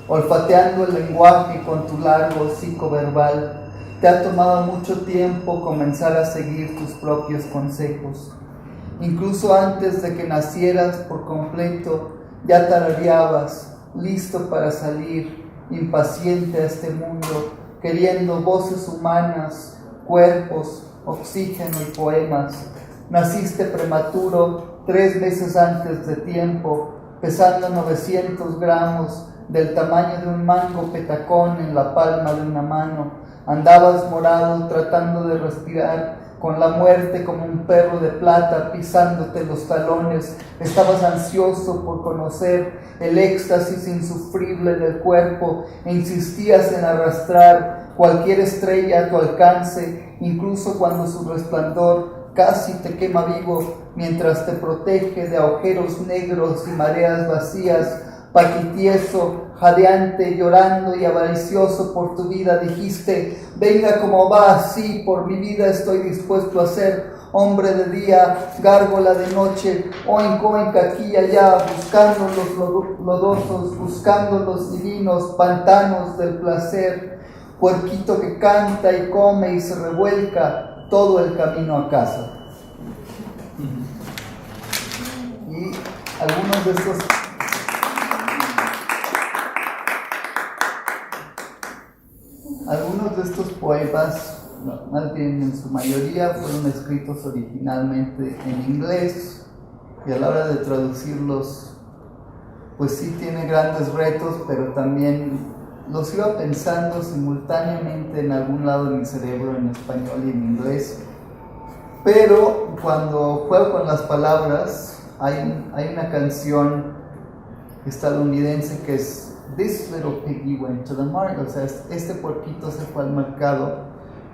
olfateando el lenguaje con tu largo hocico verbal. Te ha tomado mucho tiempo comenzar a seguir tus propios consejos. Incluso antes de que nacieras por completo, ya tarareabas, listo para salir, impaciente a este mundo, queriendo voces humanas, cuerpos, oxígeno y poemas. Naciste prematuro 3 meses antes de tiempo, pesando 900 gramos, del tamaño de un mango petacón en la palma de una mano. Andabas morado tratando de respirar, con la muerte como un perro de plata pisándote los talones. Estabas ansioso por conocer el éxtasis insufrible del cuerpo e insistías en arrastrar cualquier estrella a tu alcance, incluso cuando su resplandor casi te quema vivo, mientras te protege de agujeros negros y mareas vacías. Paquitieso, jadeante, llorando y avaricioso por tu vida, dijiste: venga como va, sí, por mi vida estoy dispuesto a ser hombre de día, gárgola de noche, oink oink aquí y allá, buscando los lodosos, buscando los divinos pantanos del placer, puerquito que canta y come y se revuelca todo el camino a casa. Y algunos de estos poemas, más bien en su mayoría, fueron escritos originalmente en inglés, y a la hora de traducirlos, pues sí tiene grandes retos, pero también los iba pensando simultáneamente en algún lado de mi cerebro, en español y en inglés. Pero cuando juego con las palabras, hay una canción estadounidense que es This little piggy went to the market. O sea, este puerquito se fue al mercado,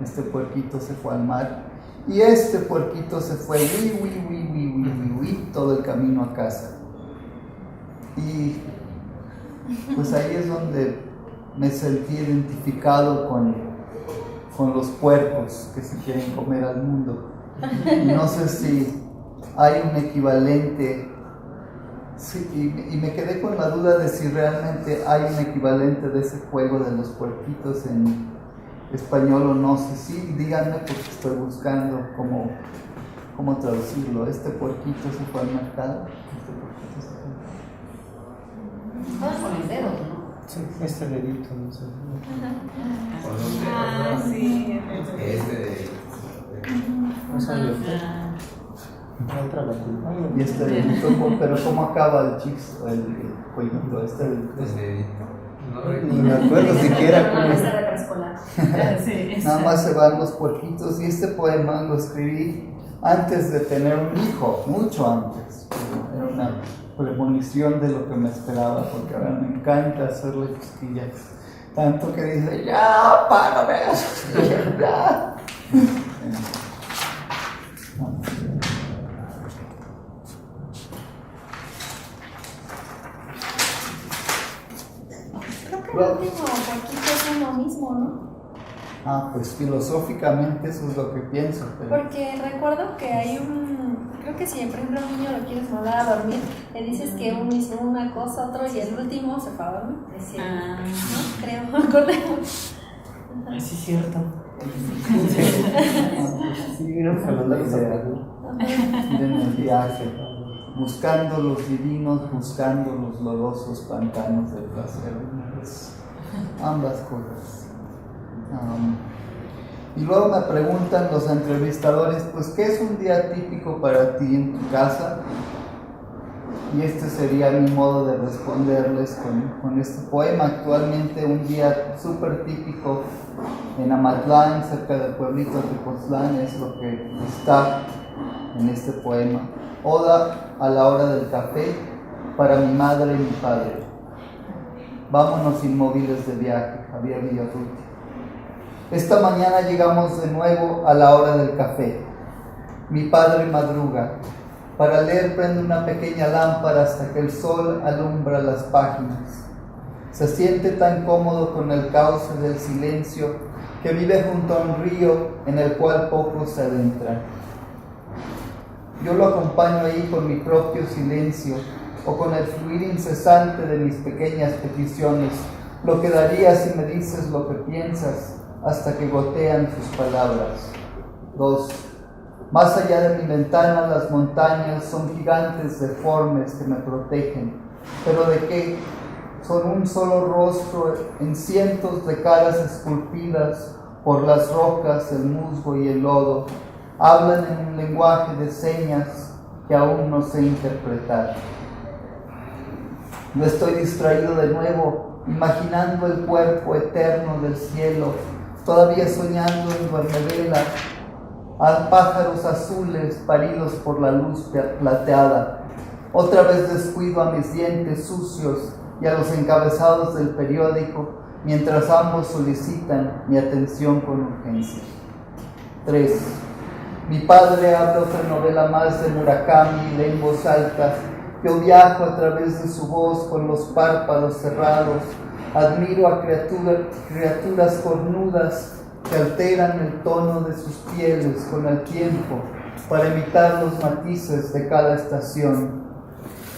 este puerquito se fue al mar, y este puerquito se fue todo el camino a casa. Y pues ahí es donde me sentí identificado con los puercos que se quieren comer al mundo. Y no sé si hay un equivalente. Sí, y me quedé con la duda de si realmente hay un equivalente de ese juego de los puerquitos en español o no. Si sí, díganme, porque estoy buscando cómo traducirlo. Este puerquito se fue al mercado. Todos con los dedos, ¿no? Sí, este dedito, no sé. Sí. Este dedito. No salió. Otra la culpa. Y este dedito, pero ¿cómo acaba el chiste, el jueguito? Este dedito. Ni me acuerdo siquiera cómo. Esta de preescolar. Sí. Nada más se van los puerquitos, y este poema lo escribí antes de tener un hijo, mucho antes. Era una premonición de lo que me esperaba, porque ahora me encanta hacerle cosquillas. Tanto que dice: ya, párame, ya. Creo que el último poquito es lo mismo, ¿no? Pues filosóficamente eso es lo que pienso. Pero... Porque recuerdo que hay creo que si por ejemplo un niño lo quieres mandar a dormir, le dices que uno hizo una cosa, otro, y el último se fue a dormir. Es cierto. ¿No? Creo, me acordé. Sí, es cierto. Sí, vino Fernanda Miren el viaje, buscando los divinos, buscando los lodosos pantanos del placer. Ambas cosas. Y luego me preguntan los entrevistadores, pues, ¿qué es un día típico para ti en tu casa? Y este sería mi modo de responderles con este poema. Actualmente un día súper típico en Amatlán, cerca del pueblito de Tepoztlán, es lo que está en este poema. Oda a la hora del café para mi madre y mi padre. Vámonos inmóviles de viaje, Javier Villarruti. Esta mañana llegamos de nuevo a la hora del café. Mi padre madruga. Para leer prende una pequeña lámpara hasta que el sol alumbra las páginas. Se siente tan cómodo con el cauce del silencio que vive junto a un río en el cual pocos se adentran. Yo lo acompaño ahí con mi propio silencio o con el fluir incesante de mis pequeñas peticiones, lo que daría si me dices lo que piensas hasta que gotean tus palabras. 2. Más allá de mi ventana las montañas son gigantes deformes que me protegen. ¿Pero de qué? Son un solo rostro en cientos de caras esculpidas por las rocas, el musgo y el lodo. Hablan en un lenguaje de señas que aún no sé interpretar. No estoy distraído de nuevo, imaginando el cuerpo eterno del cielo, todavía soñando en duermevela, a pájaros azules paridos por la luz plateada. Otra vez descuido a mis dientes sucios y a los encabezados del periódico, mientras ambos solicitan mi atención con urgencia. 3. Mi padre abre otra novela más de Murakami y lee en voz alta. Yo viajo a través de su voz con los párpados cerrados. Admiro a criaturas cornudas que alteran el tono de sus pieles con el tiempo para imitar los matices de cada estación.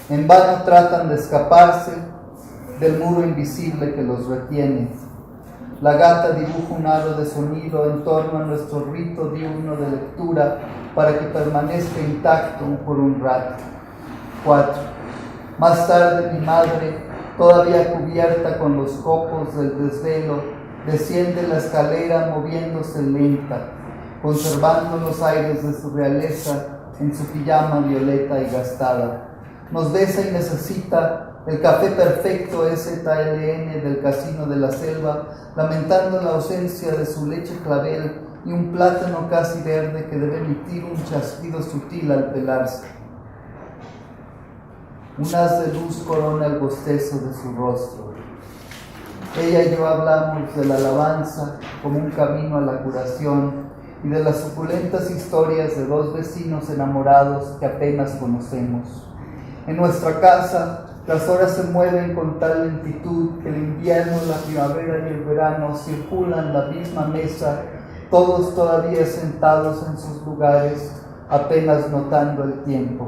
En vano tratan de escaparse del muro invisible que los retiene. La gata dibuja un aro de sonido en torno a nuestro rito diurno de lectura para que permanezca intacto por un rato. 4. Más tarde mi madre, todavía cubierta con los copos del desvelo, desciende la escalera moviéndose lenta, conservando los aires de su realeza en su pijama violeta y gastada. Nos besa y necesita el café perfecto STLN del Casino de la Selva, lamentando la ausencia de su leche clavel y un plátano casi verde que debe emitir un chasquido sutil al pelarse. Un haz de luz corona el bostezo de su rostro. Ella y yo hablamos de la alabanza como un camino a la curación y de las suculentas historias de dos vecinos enamorados que apenas conocemos. En nuestra casa, las horas se mueven con tal lentitud que el invierno, la primavera y el verano circulan la misma mesa, todos todavía sentados en sus lugares, apenas notando el tiempo.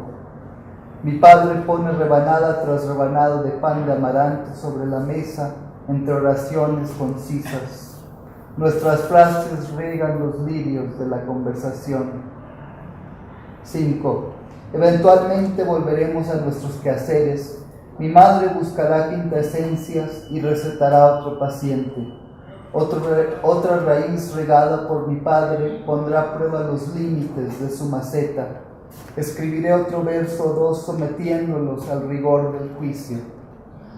Mi padre pone rebanada tras rebanada de pan de amaranto sobre la mesa entre oraciones concisas. Nuestras frases riegan los lirios de la conversación. 5. Eventualmente volveremos a nuestros quehaceres. Mi madre buscará quintaesencias y recetará otro paciente. Otra raíz regada por mi padre pondrá a prueba los límites de su maceta. Escribiré otro verso o dos sometiéndolos al rigor del juicio.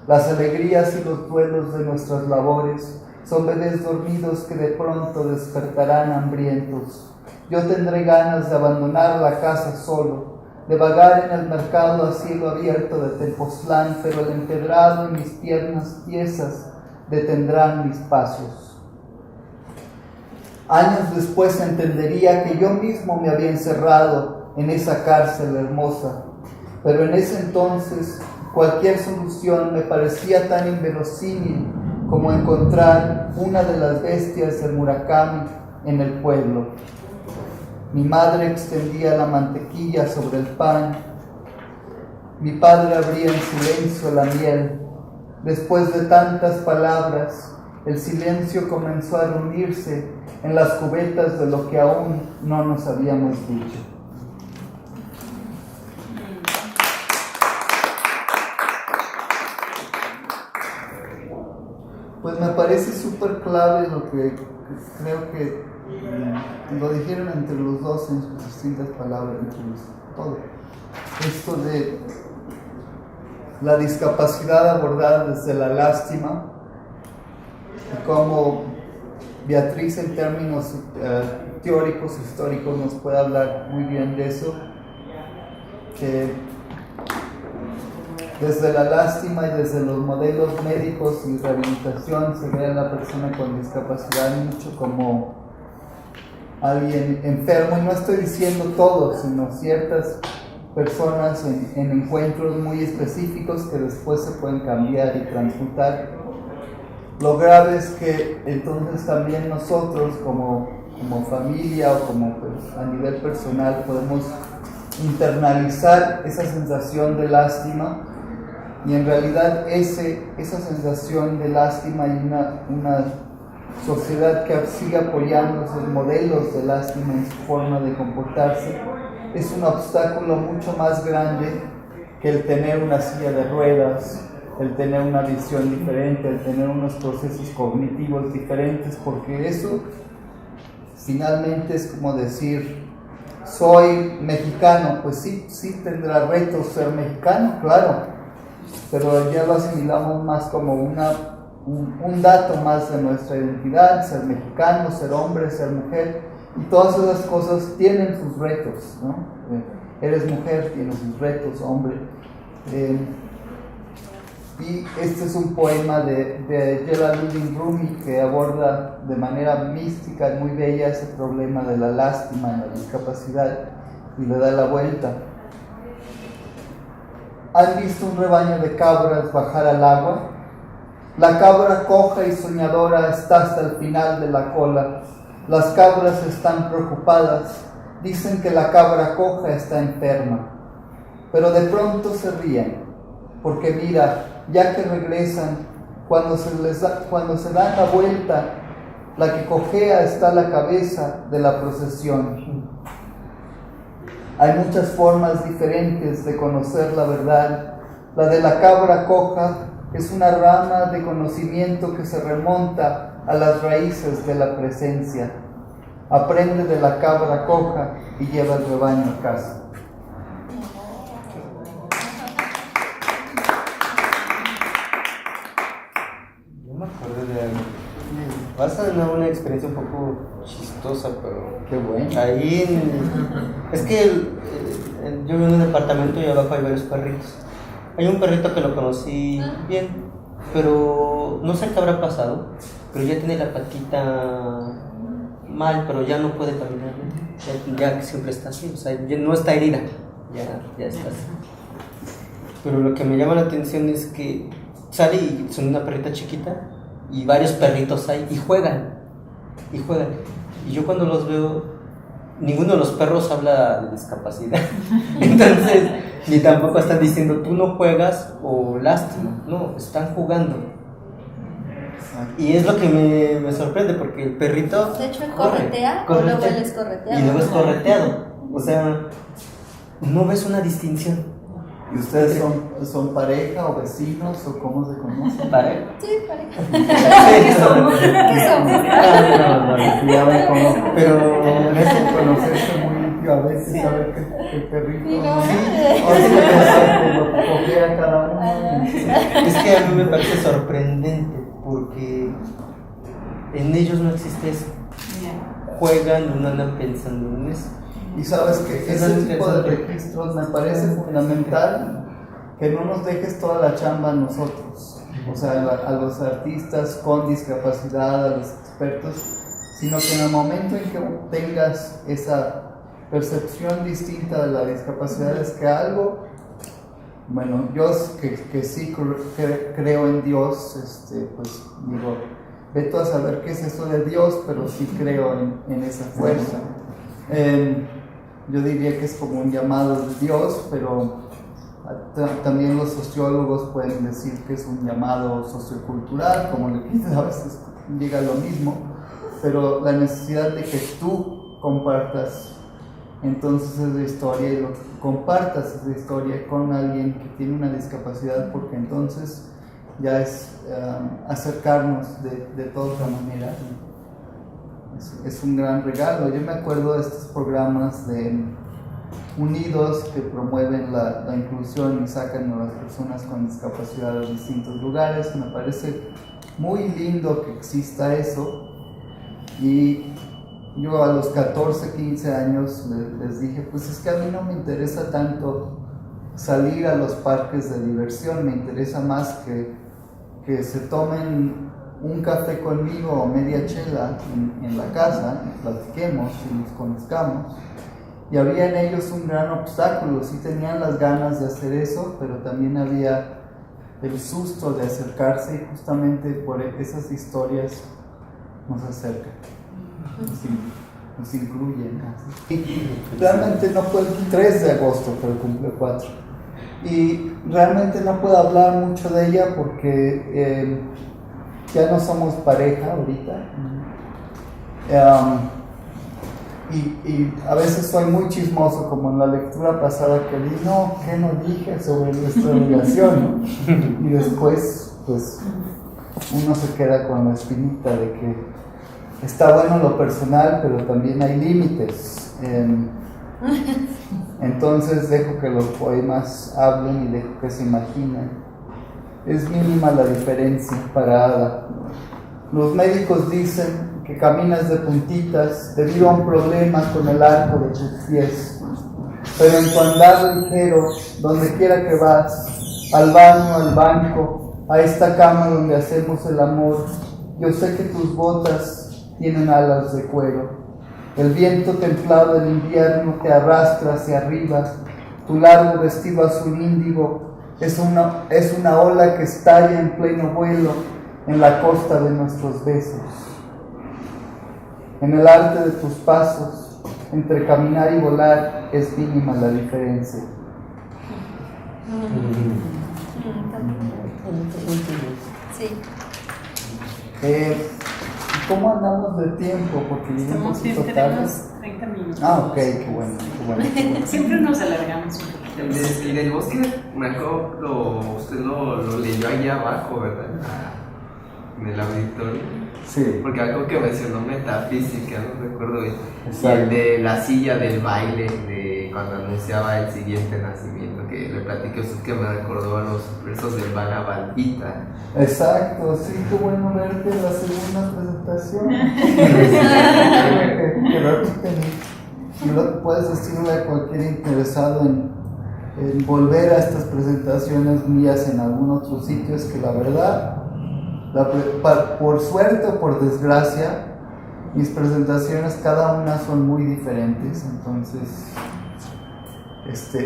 Las alegrías y los duelos de nuestras labores son bebés dormidos que de pronto despertarán hambrientos. Yo tendré ganas de abandonar la casa solo, de vagar en el mercado a cielo abierto de Tepoztlán, pero el empedrado y mis piernas tiesas detendrán mis pasos. Años después entendería que yo mismo me había encerrado en esa cárcel hermosa, pero en ese entonces cualquier solución me parecía tan inverosímil como encontrar una de las bestias de Murakami en el pueblo. Mi madre extendía la mantequilla sobre el pan. Mi padre abría en silencio la miel. Después de tantas palabras, el silencio comenzó a reunirse en las cubetas de lo que aún no nos habíamos dicho. Pues me parece súper clave lo que creo que lo dijeron entre los dos en sus distintas palabras, todo. Esto de la discapacidad abordada desde la lástima y cómo Beatriz en términos teóricos, históricos, nos puede hablar muy bien de eso, que desde la lástima y desde los modelos médicos y rehabilitación se ve a la persona con discapacidad mucho como alguien enfermo, y no estoy diciendo todos, sino ciertas personas en encuentros muy específicos que después se pueden cambiar y transmutar. Lo grave es que entonces también nosotros como familia o como a nivel personal podemos internalizar esa sensación de lástima Y en realidad esa sensación de lástima y una sociedad que sigue apoyando esos modelos de lástima en su forma de comportarse es un obstáculo mucho más grande que el tener una silla de ruedas, el tener una visión diferente, el tener unos procesos cognitivos diferentes, porque eso finalmente es como decir, soy mexicano. Pues sí tendrá retos ser mexicano, claro, pero ya lo asimilamos más como un dato más de nuestra identidad, ser mexicano, ser hombre, ser mujer, y todas esas cosas tienen sus retos, ¿no? Eres mujer, tienes sus retos, hombre. Y este es un poema de Jalaluddin Rumi que aborda de manera mística y muy bella ese problema de la lástima en la discapacidad y le da la vuelta. ¿Han visto un rebaño de cabras bajar al agua? La cabra coja y soñadora está hasta el final de la cola. Las cabras están preocupadas, dicen que la cabra coja está enferma, pero de pronto se ríen, porque mira, ya que regresan, cuando se dan la vuelta, la que cojea está a la cabeza de la procesión. Hay muchas formas diferentes de conocer la verdad. La de la cabra coja es una rama de conocimiento que se remonta a las raíces de la presencia. Aprende de la cabra coja y lleva el rebaño a casa. Yo me acordé de algo. Vas a tener una experiencia un poco chistosa, pero Qué bueno. ahí es que yo vivo en un departamento y abajo hay varios perritos. Hay un perrito que lo conocí bien, pero no sé qué habrá pasado, pero ya tiene la patita mal, pero ya no puede caminar, ya siempre está así, o sea, ya no está herida, ya está así. Pero lo que me llama la atención es que sale y son una perrita chiquita y varios perritos hay y juegan. Y yo cuando los veo, ninguno de los perros habla de discapacidad. Entonces, ni tampoco están diciendo tú no juegas o lástima. No, están jugando. Y es lo que me sorprende porque el perrito. De hecho, él corretea y luego él es correteado. Y luego es correteado. O sea, no ves una distinción. ¿Y ustedes son pareja o vecinos o cómo se conocen? ¿Pareja? Sí, pareja. ¿Qué somos? ¿Qué somos? Ya me conozco. Pero Eso conocerse muy limpio a veces, saber que el perrito Y no, o si le pasa que lo cogiera cada uno. es que a mí me parece sorprendente porque en ellos no existe eso. Juegan, no andan pensando en eso. Y sabes que ese tipo de registros me parece fundamental, que no nos dejes toda la chamba a nosotros, o sea, a los artistas con discapacidad, a los expertos, sino que en el momento en que tengas esa percepción distinta de la discapacidad es que algo, bueno, yo que sí creo en Dios, pues digo, ve tú a saber qué es eso de Dios, pero sí creo en esa fuerza. Yo diría que es como un llamado de Dios, pero también los sociólogos pueden decir que es un llamado sociocultural, como le quieras, a veces llega lo mismo, pero la necesidad de que tú compartas entonces esa historia y lo compartas esa historia con alguien que tiene una discapacidad, porque entonces ya es acercarnos de toda otra manera. Es un gran regalo. Yo me acuerdo de estos programas de Unidos que promueven la inclusión y sacan a las personas con discapacidad a distintos lugares. Me parece muy lindo que exista eso. Y yo a los 14, 15 años les dije, pues es que a mí no me interesa tanto salir a los parques de diversión, me interesa más que se tomen un café conmigo o media chela en la casa, y platiquemos y nos conozcamos. Y había en ellos un gran obstáculo, sí tenían las ganas de hacer eso, pero también había el susto de acercarse, y justamente por esas historias nos acercan, nos incluyen. Y realmente no fue el 3 de agosto, pero cumple 4. Y realmente no puedo hablar mucho de ella porque ya no somos pareja ahorita. Y a veces soy muy chismoso, como en la lectura pasada que di, no, ¿qué no dije sobre nuestra relación? ¿No? Y después, pues, uno se queda con la espinita de que está bueno lo personal, pero también hay límites. Entonces dejo que los poemas hablen y dejo que se imaginen. Es mínima la diferencia para Ada. Los médicos dicen que caminas de puntitas debido a un problema con el arco de tus pies. Pero en tu andar ligero, donde quiera que vas, al baño, al banco, a esta cama donde hacemos el amor, yo sé que tus botas tienen alas de cuero. El viento templado del invierno te arrastra hacia arriba. Tu largo vestido azul índigo es una ola que estalla en pleno vuelo en la costa de nuestros besos. En el arte de tus pasos, entre caminar y volar, es mínima la diferencia. Sí. ¿Cómo andamos de tiempo? Porque Estamos bien, tenemos 30 minutos. Ah, ok, qué bueno, qué bueno. Siempre nos alargamos un poquito. El del bosque, Marco, usted lo leyó allá abajo, ¿verdad? En el auditorio. Sí. Porque algo que mencionó metafísica, no recuerdo bien. Y Exacto. el de la silla del baile, de cuando anunciaba el siguiente nacimiento, que le platiqué a usted que me recordó a los versos del Bhagavad Gita. Exacto, sí, qué bueno verte en la segunda presentación. Que repiten. Y puedes decirle a cualquier interesado en volver a estas presentaciones mías en algún otro sitio, es que la verdad, por suerte o por desgracia, mis presentaciones cada una son muy diferentes, entonces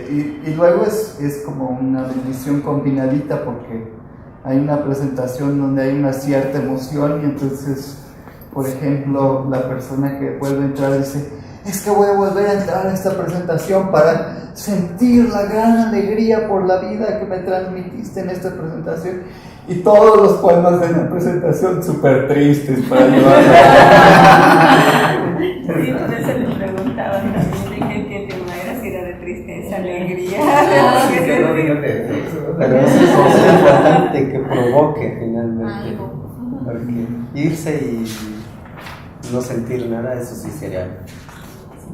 y luego es como una bendición combinadita, porque hay una presentación donde hay una cierta emoción y entonces, por ejemplo, la persona que vuelve a entrar dice, es que voy a volver a entrar a esta presentación para sentir la gran alegría por la vida que me transmitiste en esta presentación. Y todos los poemas de la presentación súper tristes para llevar. Sí, por eso les preguntaba también qué tema era, si era de tristeza, alegría. Sí, que no digas de sexo. Pero eso es importante, que provoque finalmente. Algo. Porque irse y no sentir nada, eso sí sería.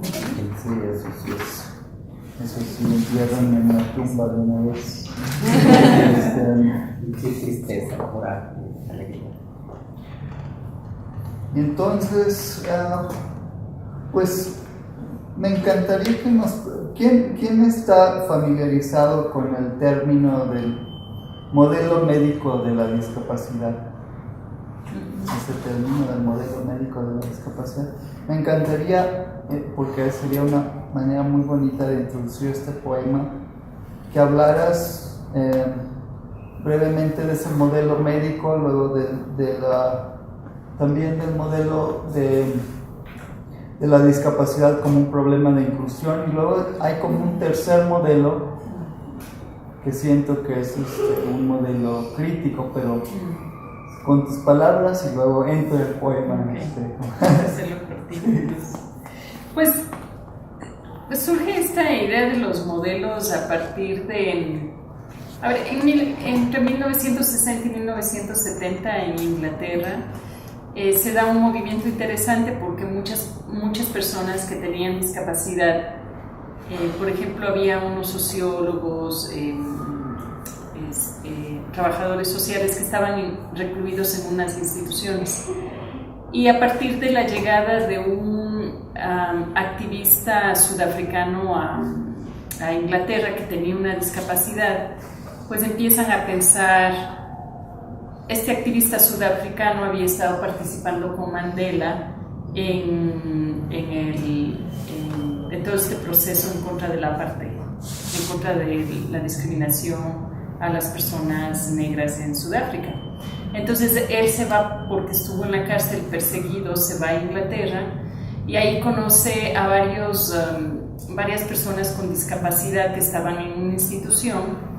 Sí, eso sí es. Eso sí, me entierran en la tumba de una vez. Qué tristeza, coraje, alegría. Y entonces, pues me encantaría que nos... ¿Quién está familiarizado con el término del modelo médico de la discapacidad? Ese término del modelo médico de la discapacidad. Me encantaría, porque sería una manera muy bonita de introducir este poema, que hablaras brevemente de ese modelo médico, luego también del modelo de la discapacidad como un problema de inclusión, y luego hay como un tercer modelo que siento que es un modelo crítico, pero con tus palabras, y luego entro el poema. Hacerlo cortito. Pues surge esta idea de los modelos a partir de... A ver, entre 1960 y 1970 en Inglaterra se da un movimiento interesante, porque muchas personas que tenían discapacidad, por ejemplo, había unos sociólogos, trabajadores sociales que estaban recluidos en unas instituciones, y a partir de la llegada de un activista sudafricano a Inglaterra que tenía una discapacidad, pues empiezan a pensar, este activista sudafricano había estado participando con Mandela en todo este proceso en contra del apartheid, en contra de la discriminación a las personas negras en Sudáfrica. Entonces él se va, porque estuvo en la cárcel perseguido, se va a Inglaterra y ahí conoce a varios varias personas con discapacidad que estaban en una institución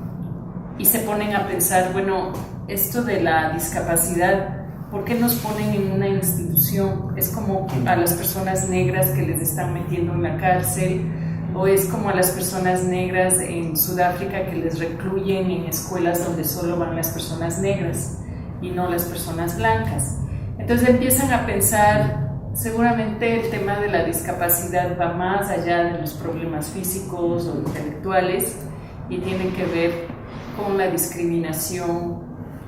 y se ponen a pensar, bueno, esto de la discapacidad, ¿por qué nos ponen en una institución? Es como a las personas negras que les están metiendo en la cárcel, o es como a las personas negras en Sudáfrica que les recluyen en escuelas donde solo van las personas negras y no las personas blancas. Entonces empiezan a pensar, seguramente el tema de la discapacidad va más allá de los problemas físicos o intelectuales y tiene que ver con la discriminación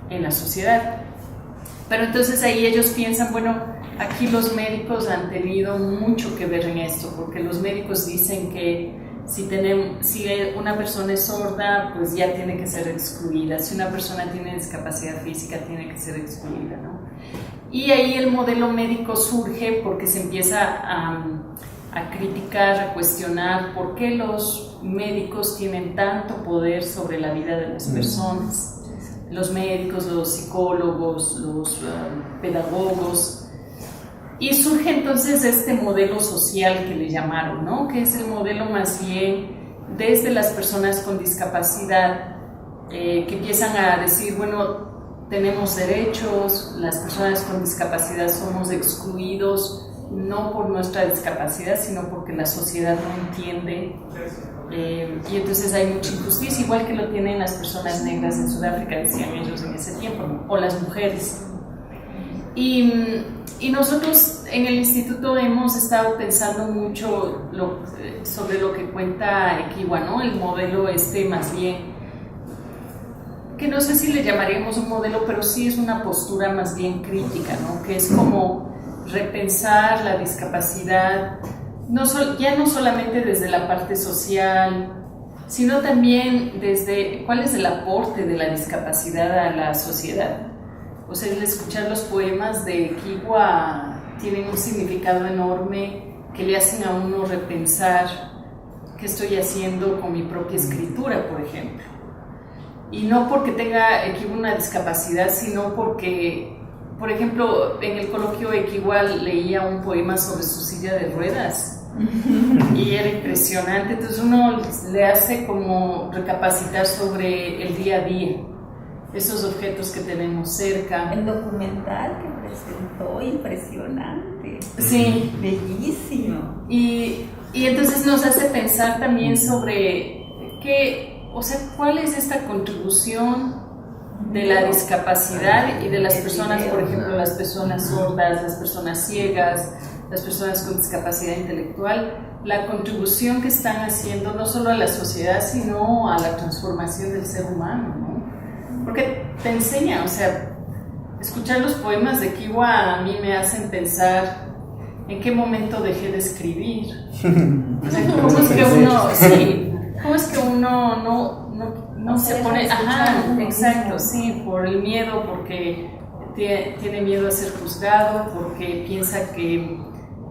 en la sociedad. Pero entonces ahí ellos piensan, bueno, aquí los médicos han tenido mucho que ver en esto, porque los médicos dicen que si una persona es sorda, pues ya tiene que ser excluida. Si una persona tiene discapacidad física, tiene que ser excluida, ¿no? Y ahí el modelo médico surge porque se empieza a criticar, a cuestionar por qué los médicos tienen tanto poder sobre la vida de las personas. Los médicos, los psicólogos, los pedagogos. Y surge entonces este modelo social que le llamaron, ¿no? Que es el modelo más bien desde las personas con discapacidad, que empiezan a decir, bueno, tenemos derechos, las personas con discapacidad somos excluidos, no por nuestra discapacidad, sino porque la sociedad no entiende. Y entonces hay mucha injusticia, igual que lo tienen las personas negras en Sudáfrica, decían ellos en ese tiempo, o las mujeres. Y nosotros en el instituto hemos estado pensando mucho sobre lo que cuenta Equiwa, ¿no? El modelo más bien, que no sé si le llamaríamos un modelo, pero sí es una postura más bien crítica, ¿no? Que es como repensar la discapacidad, ya no solamente desde la parte social, sino también desde cuál es el aporte de la discapacidad a la sociedad. O sea, el escuchar los poemas de Equiwa tienen un significado enorme que le hacen a uno repensar qué estoy haciendo con mi propia escritura, por ejemplo. Y no porque tenga Equiwa una discapacidad, sino porque, por ejemplo, en el coloquio Equiwa leía un poema sobre su silla de ruedas y era impresionante. Entonces uno le hace como recapacitar sobre el día a día, esos objetos que tenemos cerca. El documental que presentó, impresionante. Sí. Bellísimo. Y entonces nos hace pensar también sobre cuál es esta contribución de la discapacidad y de las personas, por ejemplo, las personas sordas, las personas ciegas, las personas con discapacidad intelectual, la contribución que están haciendo no solo a la sociedad, sino a la transformación del ser humano, ¿no? Porque te enseña, o sea, escuchar los poemas de Equiwa a mí me hacen pensar en qué momento dejé de escribir. O sea, ¿cómo es que uno no se pone, exacto, sí, por el miedo, porque tiene miedo a ser juzgado, porque piensa que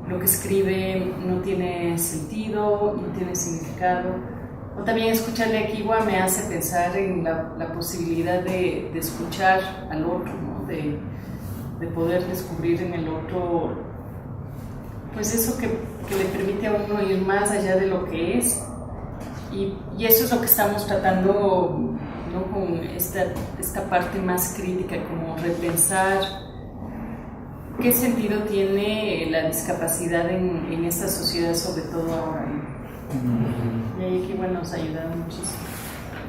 lo que escribe no tiene sentido, no tiene significado. O también escucharle a Equiwa me hace pensar en la posibilidad de escuchar al otro, ¿no? De poder descubrir en el otro, pues eso que le permite a uno ir más allá de lo que es. Y eso es lo que estamos tratando, ¿no? Con esta parte más crítica, como repensar qué sentido tiene la discapacidad en esta sociedad, sobre todo ahora. Y ahí Equiwa nos ha ayudado muchísimo.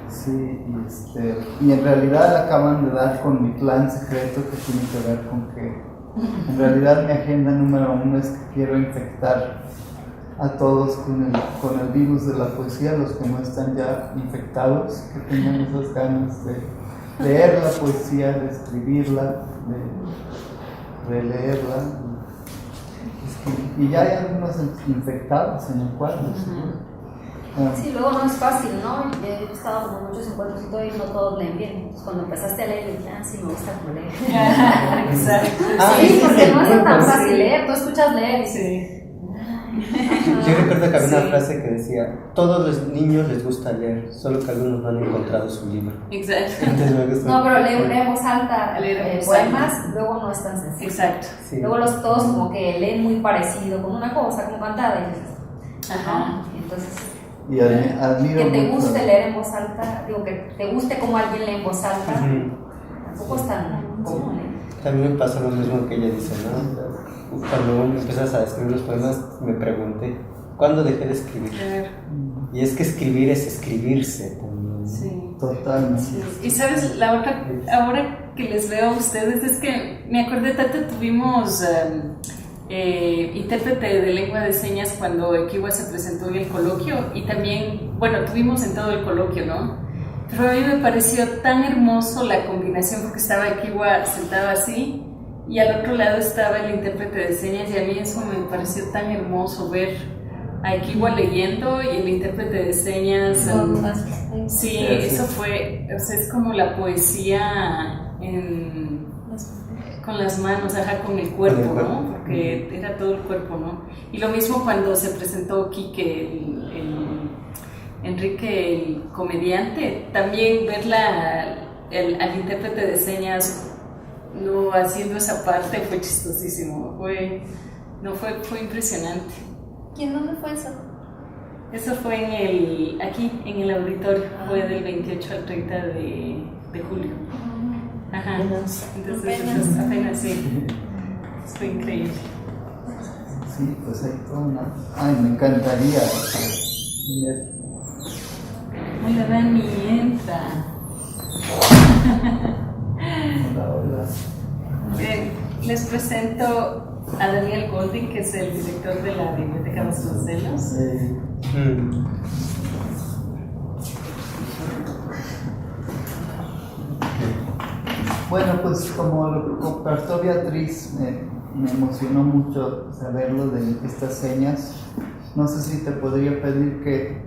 Sí, y en realidad acaban de dar con mi plan secreto, que tiene que ver con que en realidad mi agenda número 1 es que quiero infectar a todos con el virus de la poesía, los que no están ya infectados, que tengan esas ganas de leer la poesía, de escribirla, de releerla. Y ya hay algunos infectados en el cuadro, seguro. Sí, luego no es fácil, ¿no? He estado como en muchos encuentros y todo, y no todos leen bien. Entonces, cuando empezaste a leer, dije, sí, me gusta como leer. Exacto. Sí, porque no es tan fácil leer, tú escuchas leer y dices, Yo recuerdo que había una frase que decía: todos los niños les gusta leer, solo que algunos no han encontrado su libro. Exacto. Entonces me gusta. no, pero leer en voz alta, Leer poemas, luego no es tan sencillo. Exacto. Sí. Luego todos como que leen muy parecido, con una cosa, como cantada, y dices, Ajá. Entonces, Y admiro que te mucho. guste leer en voz alta, digo, que te guste como alguien lee en voz alta, tampoco es tan común, ¿eh? También me pasa lo mismo que ella dice, ¿no? Cuando empiezas a escribir los poemas, me pregunté, ¿cuándo dejé de escribir? Claro. Y es que escribir es escribirse también. Sí. Totalmente. Y sabes, la otra, ahora que les veo a ustedes, es que me acordé tanto, tuvimos intérprete de lengua de señas cuando Equiwa se presentó en el coloquio y también, bueno, tuvimos en todo el coloquio, ¿no? Pero a mí me pareció tan hermoso la combinación porque estaba Equiwa sentado así y al otro lado estaba el intérprete de señas y a mí eso me pareció tan hermoso ver a Equiwa leyendo y el intérprete de señas. Sí, eso fue, o sea, es como la poesía con las manos, ajá, con el cuerpo, ¿no? Porque era todo el cuerpo, ¿no? Y lo mismo cuando se presentó Quique, Enrique, el comediante, también ver al intérprete de señas no haciendo esa parte fue chistosísimo, fue impresionante. ¿Dónde fue eso? Eso fue aquí en el auditorio, fue del 28 al 30 de julio. Ajá, entonces apenas sí, fue increíble. Sí, pues hay todo una... Ay, me encantaría. Hola Dani, entra. Hola, hola. Bien, les presento a Daniel Golding, que es el director de la Biblioteca Vasconcelos. Bueno, pues como lo compartió Beatriz, me emocionó mucho saberlo de estas señas. No sé si te podría pedir que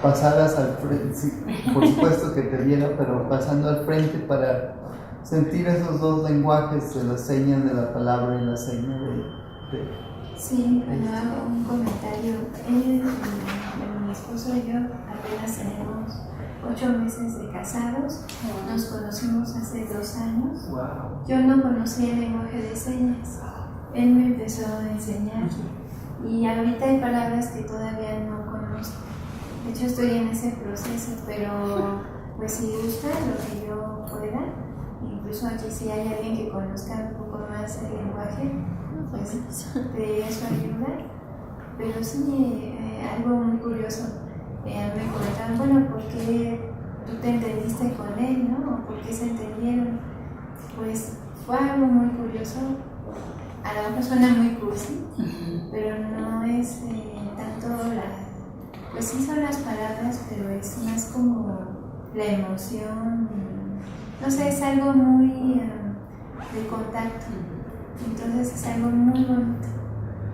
pasaras al frente, sí, por supuesto que te viera, pero pasando al frente para sentir esos dos lenguajes de las señas de la palabra y la seña de... Sí, bueno, hago un comentario. Mi esposo y yo apenas tenemos 8 meses de casados. Nos conocimos hace 2 años. Yo no conocía el lenguaje de señas. Él me empezó a enseñar. Y ahorita hay palabras que todavía no conozco. De hecho, estoy en ese proceso, pero pues si gusta lo que yo pueda, incluso aquí si hay alguien que conozca un poco más el lenguaje, pues pediría su ayuda. Pero sí, algo muy curioso, me comentaban, bueno, ¿por qué tú te entendiste con él, no? ¿O por qué se entendieron? Pues fue algo muy curioso. A lo mejor suena muy cursi, pero no es tanto pues sí son las palabras, pero es más como la emoción, no sé, es algo muy de contacto. Entonces es algo muy bonito,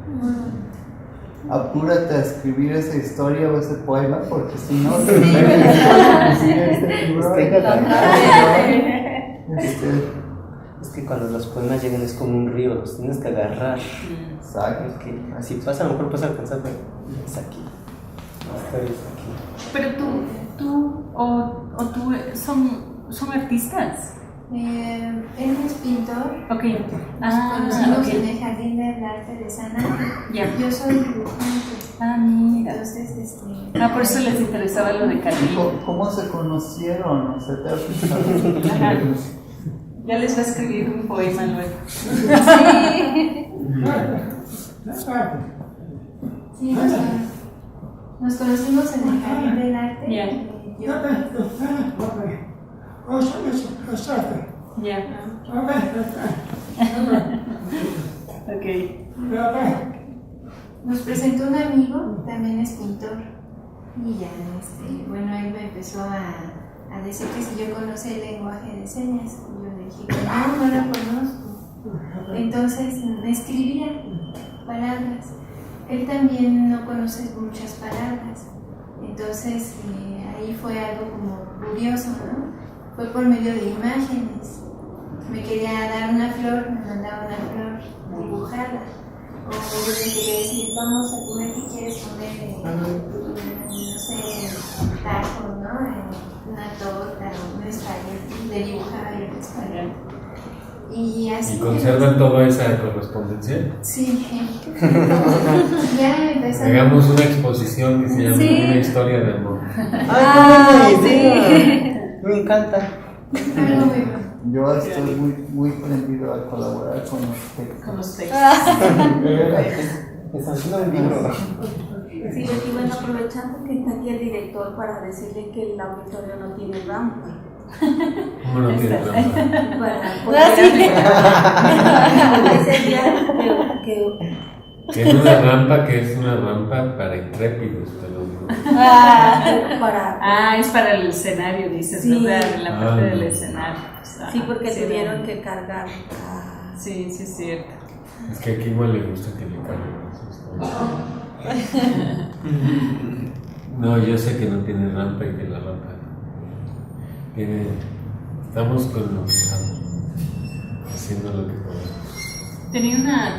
muy bonito. Apúrate a escribir esa historia o ese poema, porque si no, Es que cuando los poemas llegan es como un río, los tienes que agarrar. Exacto. Que así pasa, a lo mejor puedes alcanzar, pero es aquí. Es aquí. Pero tú son artistas. Él es pintor. Ok. Nos conocimos ok. en el Jardín del Arte de San Ángel. Ya. Yo soy dibujante. Mira. Entonces, Por eso les interesaba lo de Cali. ¿Cómo se conocieron? ¿O se te ha fijado? Ajá. Ya les va a escribir un poema luego. Sí, nos conocimos en el Jardín del Arte. Ya. Ya. Ok. Nos presentó un amigo, también es pintor. Y ya, bueno, él me empezó a decir que si yo conocía el lenguaje de señas. Y yo le dije que no lo conozco. Entonces me escribía palabras. Él también no conoce muchas palabras. Entonces ahí fue algo como curioso, ¿no? Fue por medio de imágenes. Me quería dar una flor, me mandaba una flor, dibujarla. O yo le quería decir, vamos a comer, ¿qué quieres comer? No sé, tacos, ¿no? Una torta, un espagueti. Le dibujaba yo el espagueti. Y así. ¿Y conservan toda esa correspondencia? Sí. Ya empezaron. Hagamos una exposición que se llama Sí. Una historia de amor. ¡Ay, sí! Me encanta. Algo muy bueno. Yo estoy muy prendido a colaborar con los textos. Con los textos. Está haciendo un libro. Sí, lo que iban aprovechando que está aquí el director para decirle que el auditorio no tiene rampa. ¿Cómo no tiene trampa? Para poder ese día que Tiene una rampa que es una rampa para intrépidos, pero no. para Es para el escenario, dices, Sí. ¿verdad? En la parte Ah, del no. escenario. sí, porque Sí, tuvieron ¿verdad? que cargar. Sí, sí, es cierto. Es que aquí igual le gusta que le carguen sus cosas. No, yo sé que no tiene rampa y que la rampa tiene. Estamos con lo que estamos, haciendo lo que podemos. Tiene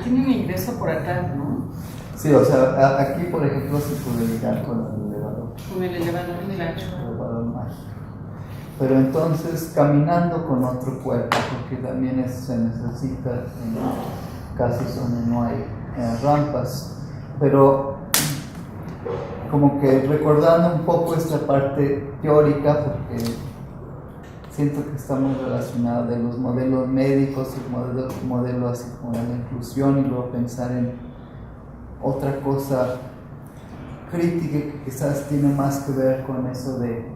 un ingreso por atrás, ¿no? Sí, o sea, aquí por ejemplo se puede ligar con el elevador. Con el elevador, claro. El elevador mágico. Pero entonces caminando con otro cuerpo, porque también se necesita en casos donde no hay rampas, pero como que recordando un poco esta parte teórica, porque siento que está muy relacionada de los modelos médicos, el modelo así como de la inclusión, y luego pensar en otra cosa crítica que quizás tiene más que ver con eso de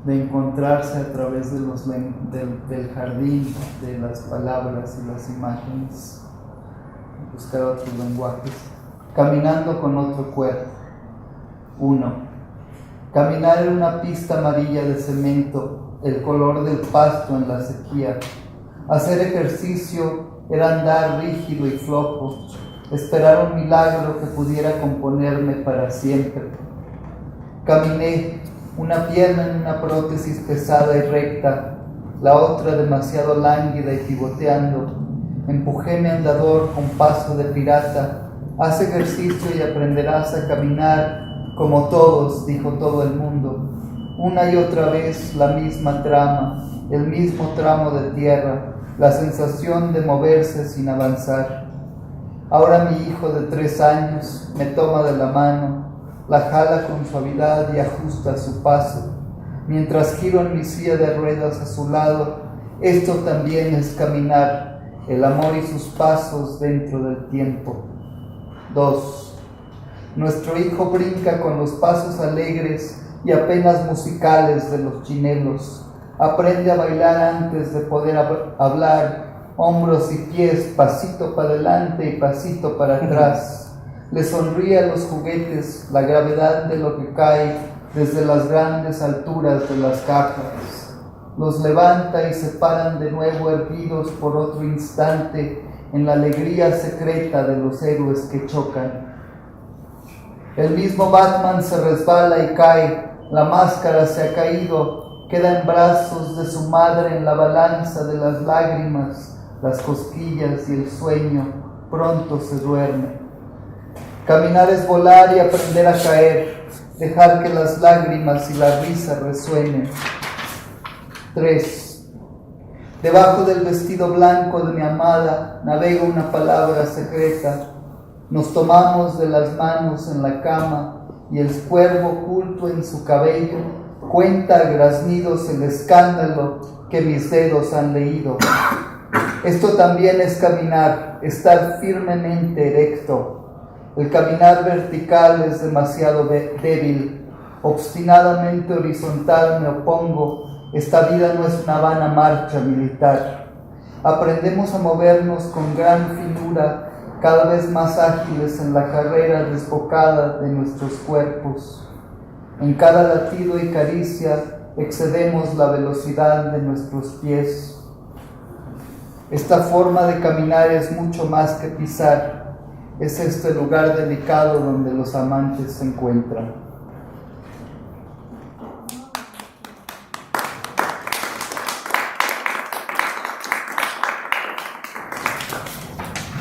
encontrarse a través de del jardín, de las palabras y las imágenes, buscar otros lenguajes, caminando con otro cuerpo. 1. Caminar en una pista amarilla de cemento, el color del pasto en la sequía. Hacer ejercicio era andar rígido y flojo, esperar un milagro que pudiera componerme para siempre. Caminé, una pierna en una prótesis pesada y recta, la otra demasiado lánguida y pivoteando. Empujé mi andador con paso de pirata. Haz ejercicio y aprenderás a caminar como todos, dijo todo el mundo. Una y otra vez la misma trama, el mismo tramo de tierra, la sensación de moverse sin avanzar. Ahora mi hijo de 3 años me toma de la mano, la jala con suavidad y ajusta su paso. Mientras giro en mi silla de ruedas a su lado, esto también es caminar, el amor y sus pasos dentro del tiempo. 2. Nuestro hijo brinca con los pasos alegres y apenas musicales de los chinelos. Aprende a bailar antes de poder hablar, hombros y pies, pasito para adelante y pasito para atrás. Le sonríe a los juguetes la gravedad de lo que cae desde las grandes alturas de las cajas. Los levanta y se paran de nuevo erguidos por otro instante en la alegría secreta de los héroes que chocan. El mismo Batman se resbala y cae, la máscara se ha caído, queda en brazos de su madre en la balanza de las lágrimas, las cosquillas y el sueño, pronto se duerme. Caminar es volar y aprender a caer, dejar que las lágrimas y la risa resuenen. 3. Debajo del vestido blanco de mi amada navega una palabra secreta. Nos tomamos de las manos en la cama y el cuervo oculto en su cabello cuenta a graznidos el escándalo que mis dedos han leído. Esto también es caminar, estar firmemente erecto. El caminar vertical es demasiado débil. Obstinadamente horizontal me opongo. Esta vida no es una vana marcha militar. Aprendemos a movernos con gran finura, cada vez más ágiles en la carrera desbocada de nuestros cuerpos. En cada latido y caricia excedemos la velocidad de nuestros pies. Esta forma de caminar es mucho más que pisar. Es este lugar delicado donde los amantes se encuentran.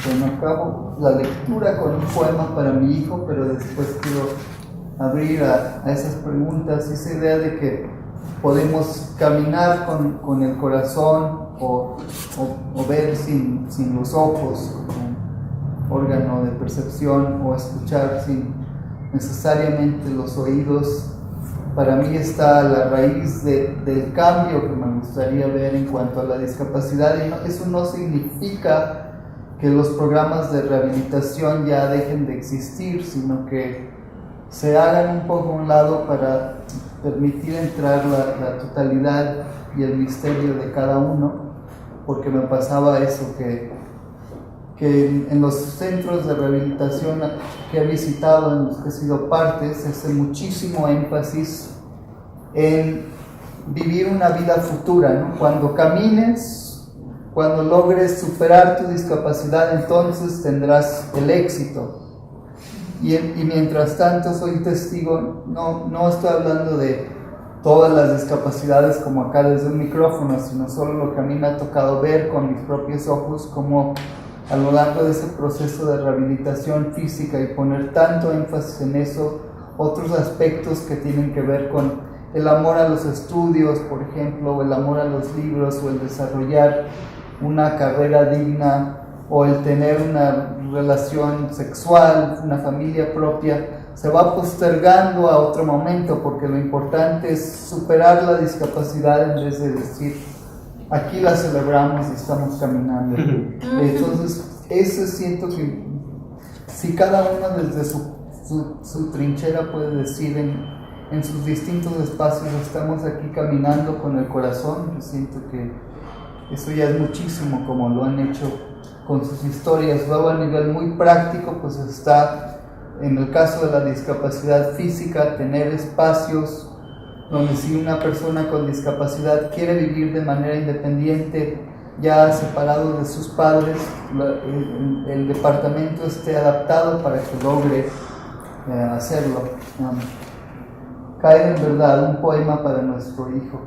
Bueno, acabo la lectura con un poema para mi hijo, pero después quiero abrir a esas preguntas, esa idea de que podemos caminar con el corazón o o ver sin los ojos como órgano de percepción, o escuchar sin necesariamente los oídos, para mí está la raíz del cambio que me gustaría ver en cuanto a la discapacidad. Y eso no significa que los programas de rehabilitación ya dejen de existir, sino que se hagan un poco a un lado para permitir entrar la totalidad y el misterio de cada uno, porque me pasaba eso, que en los centros de rehabilitación que he visitado, en los que he sido parte, se hace muchísimo énfasis en vivir una vida futura, ¿no? Cuando camines, cuando logres superar tu discapacidad, entonces tendrás el éxito. Y mientras tanto soy testigo, no estoy hablando de todas las discapacidades como acá desde un micrófono, sino solo lo que a mí me ha tocado ver con mis propios ojos, como a lo largo de ese proceso de rehabilitación física, y poner tanto énfasis en eso, otros aspectos que tienen que ver con el amor a los estudios, por ejemplo, o el amor a los libros, o el desarrollar una carrera digna, o el tener una relación sexual, una familia propia, se va postergando a otro momento, porque lo importante es superar la discapacidad en vez de decir, aquí la celebramos y estamos caminando. Entonces, eso siento que si cada uno desde su trinchera puede decir en sus distintos espacios, estamos aquí caminando con el corazón, yo siento que eso ya es muchísimo, como lo han hecho con sus historias. Luego, a nivel muy práctico, pues está, en el caso de la discapacidad física, tener espacios donde si una persona con discapacidad quiere vivir de manera independiente, ya separado de sus padres, el departamento esté adaptado para que logre hacerlo. Cae en verdad un poema para nuestro hijo.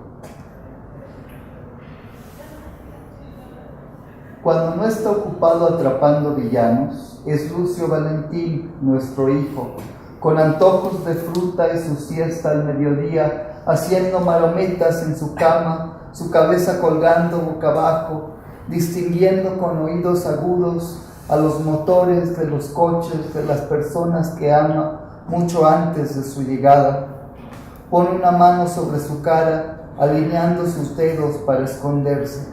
Cuando no está ocupado atrapando villanos, es Lucio Valentín, nuestro hijo, con antojos de fruta y su siesta al mediodía, haciendo marometas en su cama, su cabeza colgando boca abajo, distinguiendo con oídos agudos a los motores de los coches de las personas que ama mucho antes de su llegada. Pone una mano sobre su cara, alineando sus dedos para esconderse.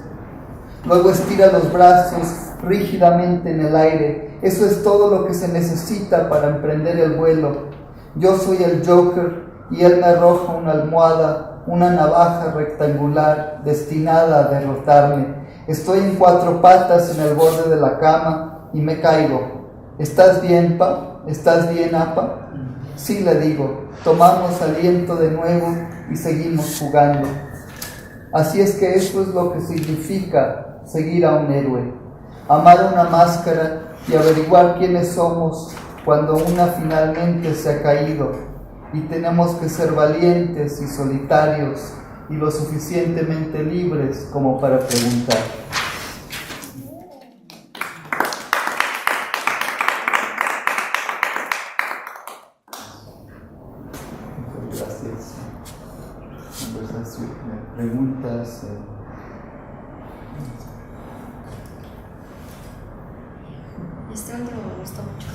Luego estira los brazos rígidamente en el aire. Eso es todo lo que se necesita para emprender el vuelo. Yo soy el Joker y él me arroja una almohada, una navaja rectangular destinada a derrotarme. Estoy en 4 patas en el borde de la cama y me caigo. ¿Estás bien, pa? ¿Estás bien, apa? Sí, le digo. Tomamos aliento de nuevo y seguimos jugando. Así es que eso es lo que significa seguir a un héroe, amar una máscara y averiguar quiénes somos cuando una finalmente se ha caído, y tenemos que ser valientes y solitarios y lo suficientemente libres como para preguntar. Muchas gracias. Conversación, preguntas. Este último me gustó mucho.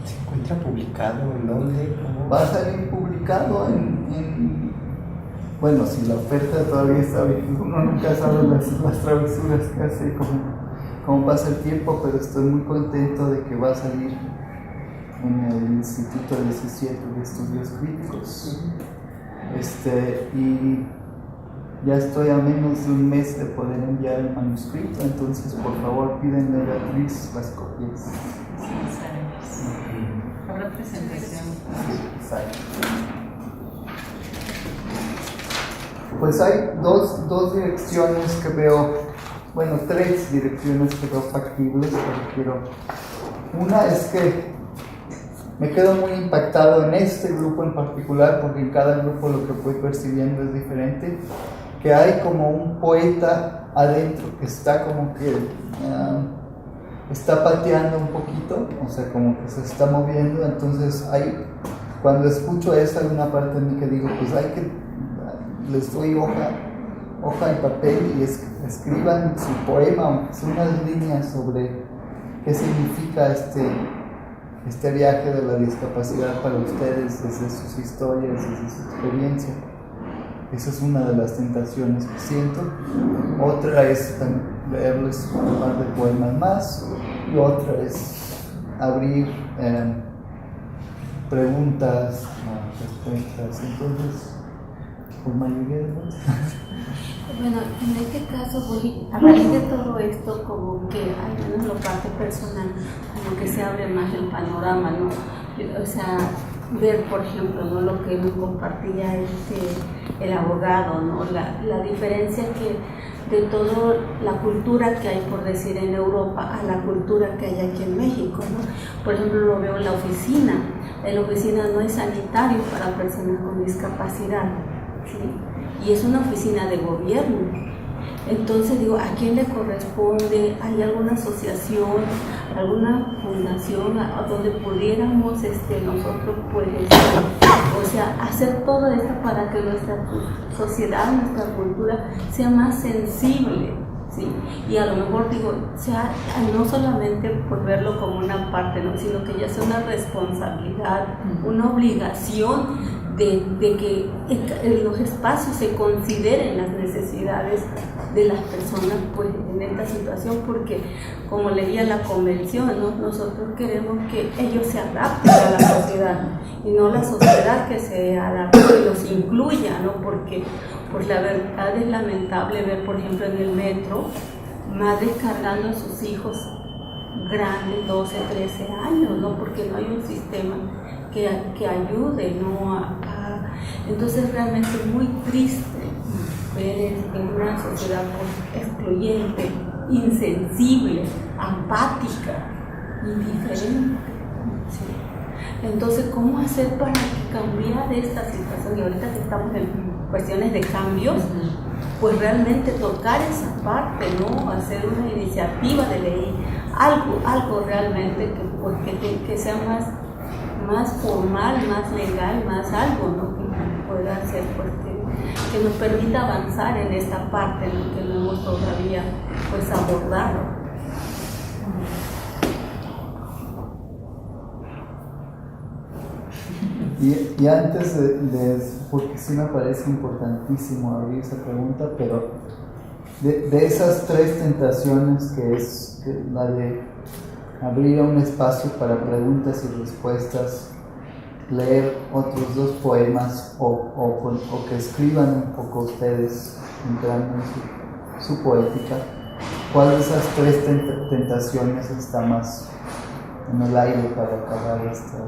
¿Se encuentra publicado en dónde? ¿Cómo? Va a salir publicado bueno, si la oferta todavía está bien, uno nunca sabe las travesuras que hace, cómo pasa el tiempo, pero estoy muy contento de que va a salir en el Instituto 17 de Estudios Críticos. Y ya estoy a menos de un mes de poder enviar el manuscrito, entonces por favor pídenle a Beatriz las copias. Habrá presentación. Sí, exacto. Pues hay dos direcciones que veo, bueno, 3 direcciones que veo factibles, pero una es que me quedo muy impactado en este grupo en particular, porque en cada grupo lo que voy percibiendo es diferente, que hay como un poeta adentro que está como que está pateando un poquito, o sea, como que se está moviendo. Entonces cuando escucho eso, hay una parte de mí que digo, pues les doy hoja y papel y escriban su poema, aunque sea unas líneas sobre qué significa este viaje de la discapacidad para ustedes, desde sus historias, desde su experiencia. Esa es una de las tentaciones que siento. Otra es leerles un par de poemas más, y otra es abrir preguntas, respuestas. Entonces, por mayoría de veces. Bueno, en este caso, a raíz de todo esto, como que al menos en la parte personal, como que se abre más el panorama, ¿no? O sea, ver, por ejemplo, ¿no? Lo que nos compartía el abogado, ¿no? La diferencia que de toda la cultura que hay, por decir, en Europa a la cultura que hay aquí en México, ¿no? Por ejemplo, lo veo en la oficina. En la oficina no hay sanitario para personas con discapacidad, ¿sí? Y es una oficina de gobierno. Entonces digo, ¿a quién le corresponde? ¿Hay alguna asociación, alguna fundación a donde pudiéramos nosotros, pues, o sea, hacer todo esto para que nuestra sociedad, nuestra cultura sea más sensible, ¿sí? Y a lo mejor digo, sea no solamente por verlo como una parte, ¿no? Sino que ya sea una responsabilidad, una obligación de que en los espacios se consideren las necesidades de las personas, pues, en esta situación, porque como leía la convención, ¿no? Nosotros queremos que ellos se adapten a la sociedad y no la sociedad que se adapte y los incluya, ¿no? Porque pues la verdad es lamentable ver, por ejemplo, en el metro, madres cargando a sus hijos grandes, 12, 13 años, ¿no? Porque no hay un sistema que ayude, ¿no? Entonces realmente es muy triste ver en una sociedad, pues, excluyente, insensible, apática, indiferente, ¿sí? Entonces, ¿cómo hacer para cambiar esta situación? Y ahorita que estamos en cuestiones de cambios, pues realmente tocar esa parte, ¿no? Hacer una iniciativa de ley, algo realmente que sea más formal, más legal, más algo, ¿no? Que pueda hacer, pues, que nos permita avanzar en esta parte, ¿no? Que no hemos todavía, pues, abordado. Y antes porque sí me parece importantísimo abrir esa pregunta, pero de esas tres tentaciones, que es la de abrir un espacio para preguntas y respuestas, leer otros dos poemas o que escriban un poco ustedes entrando en su poética, ¿cuál de esas tres tentaciones está más en el aire para acabar esta?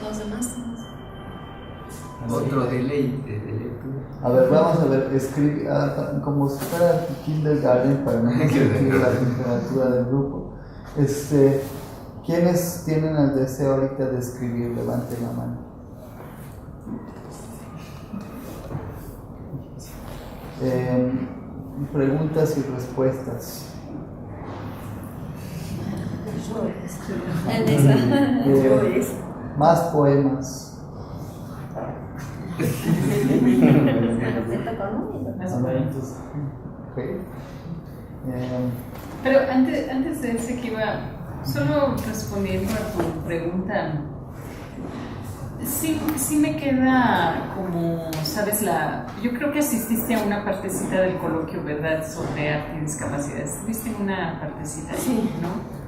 Los demás. Otro deleite de lectura. A ver, vamos a ver, escribir como si fuera kindergarten para no discutir la temperatura del grupo. ¿Quiénes tienen el deseo ahorita de escribir? Levanten la mano. Preguntas y respuestas. Más poemas. Pero antes de ese que iba, solo respondiendo a tu pregunta, sí me queda como, ¿sabes? Yo creo que asististe a una partecita del coloquio, ¿verdad? Sobre arte y discapacidad. ¿Viste una partecita? Sí. ¿No?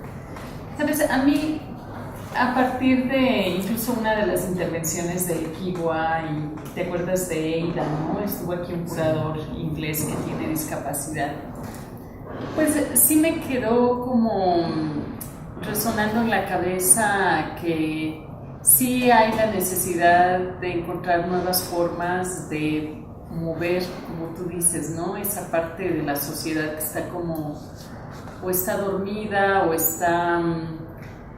¿Sabes? A mí, a partir de incluso una de las intervenciones del Kiwa, y te acuerdas de Eida, ¿no? Estuvo aquí un curador inglés que tiene discapacidad. Pues sí me quedó como resonando en la cabeza que sí hay la necesidad de encontrar nuevas formas de mover, como tú dices, ¿no? Esa parte de la sociedad que está como, o está dormida, o está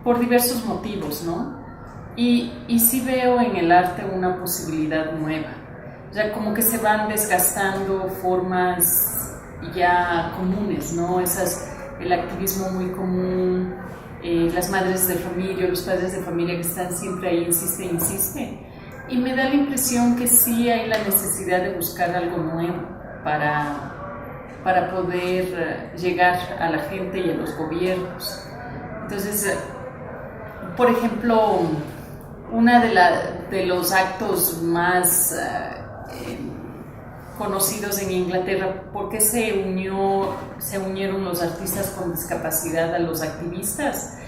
por diversos motivos, ¿no? Y sí veo en el arte una posibilidad nueva. Ya como que se van desgastando formas ya comunes, ¿no? El activismo muy común, las madres de familia, los padres de familia que están siempre ahí, insiste. Y me da la impresión que sí hay la necesidad de buscar algo nuevo para poder llegar a la gente y a los gobiernos. Entonces, por ejemplo, uno de los actos más conocidos en Inglaterra, ¿por qué se unieron los artistas con discapacidad a los activistas?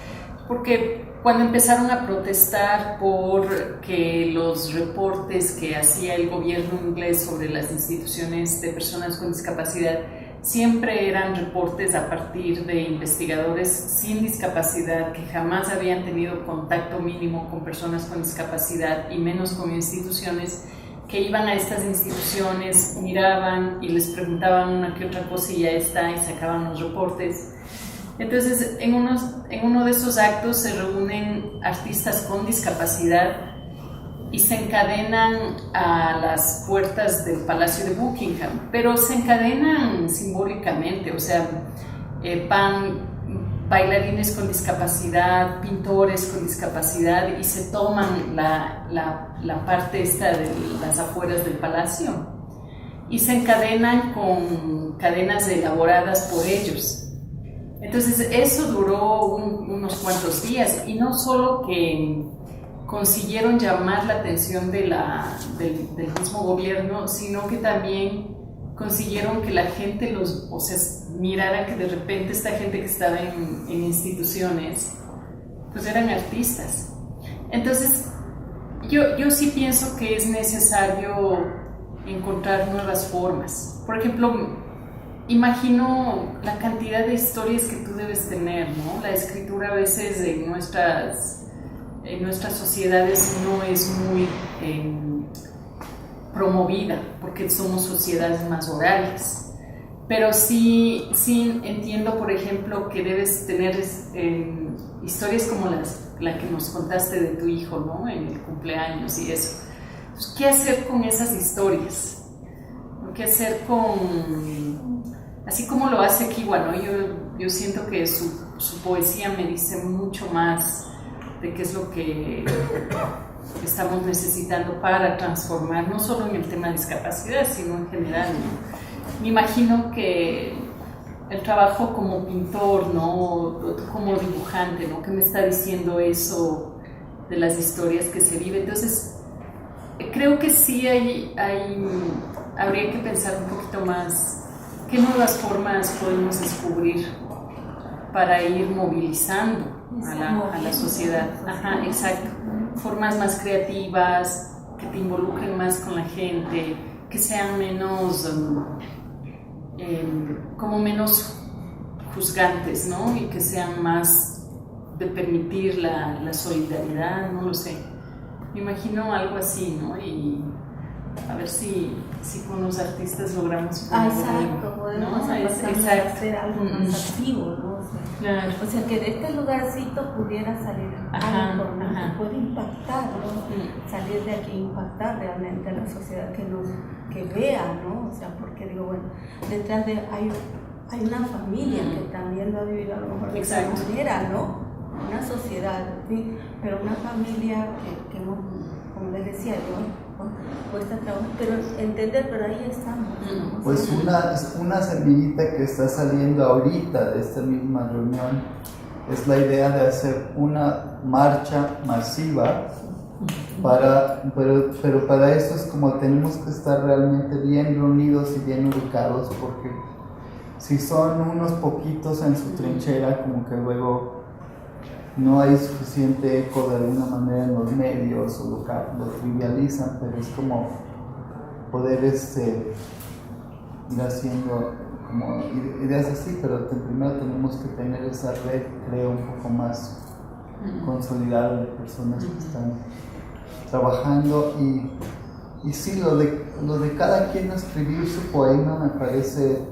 Porque cuando empezaron a protestar por que los reportes que hacía el gobierno inglés sobre las instituciones de personas con discapacidad siempre eran reportes a partir de investigadores sin discapacidad que jamás habían tenido contacto mínimo con personas con discapacidad y menos con instituciones, que iban a estas instituciones, miraban y les preguntaban una que otra cosa y ya está, y sacaban los reportes. Entonces, en uno de esos actos se reúnen artistas con discapacidad y se encadenan a las puertas del Palacio de Buckingham, pero se encadenan simbólicamente, o sea, van bailarines con discapacidad, pintores con discapacidad y se toman la parte esta de las afueras del palacio y se encadenan con cadenas elaboradas por ellos. Entonces eso duró unos cuantos días y no solo que consiguieron llamar la atención del mismo gobierno, sino que también consiguieron que la gente mirara que de repente esta gente que estaba en instituciones pues eran artistas. Entonces yo sí pienso que es necesario encontrar nuevas formas. Por ejemplo, imagino la cantidad de historias que tú debes tener, ¿no? La escritura a veces en nuestras sociedades no es muy promovida porque somos sociedades más orales, pero sí entiendo, por ejemplo, que debes tener historias como la que nos contaste de tu hijo, ¿no? En el cumpleaños y eso. ¿Qué hacer con esas historias? ¿Qué hacer así como lo hace Kiwa, ¿no? Yo siento que su poesía me dice mucho más de qué es lo que estamos necesitando para transformar, no solo en el tema de discapacidad, sino en general, ¿no? Me imagino que el trabajo como pintor, ¿no? Como dibujante, ¿no? ¿Qué me está diciendo eso de las historias que se viven? Entonces, creo que sí habría que pensar un poquito más qué nuevas formas podemos descubrir para ir movilizando a la sociedad. Ajá, exacto. Formas más creativas, que te involucren más con la gente, que sean menos, como menos juzgantes, ¿no? Y que sean más de permitir la solidaridad, no lo sé. Me imagino algo así, ¿no? Y a ver si con los artistas logramos exacto, podemos hacer algo más activo, ¿no? Claro. O sea, que de este lugarcito pudiera salir algo, ¿no? Que puede impactar, ¿no? Salir de aquí, impactar realmente a la sociedad, que vea, ¿no? O sea, porque digo, bueno, detrás de hay una familia que también lo ha vivido a lo mejor de esa manera, ¿no? Una sociedad, ¿sí? Pero una familia que no, como les decía yo, cuesta trabajo, pero entender, pero ahí estamos, ¿no? Pues una semillita que está saliendo ahorita de esta misma reunión es la idea de hacer una marcha masiva pero para eso es como tenemos que estar realmente bien reunidos y bien ubicados, porque si son unos poquitos en su trinchera, como que luego no hay suficiente eco de alguna manera en los medios o lo trivializan, pero es como poder ir haciendo como ideas así, pero primero tenemos que tener esa red, creo, un poco más consolidada de personas que están trabajando y sí, lo de cada quien escribir su poema me parece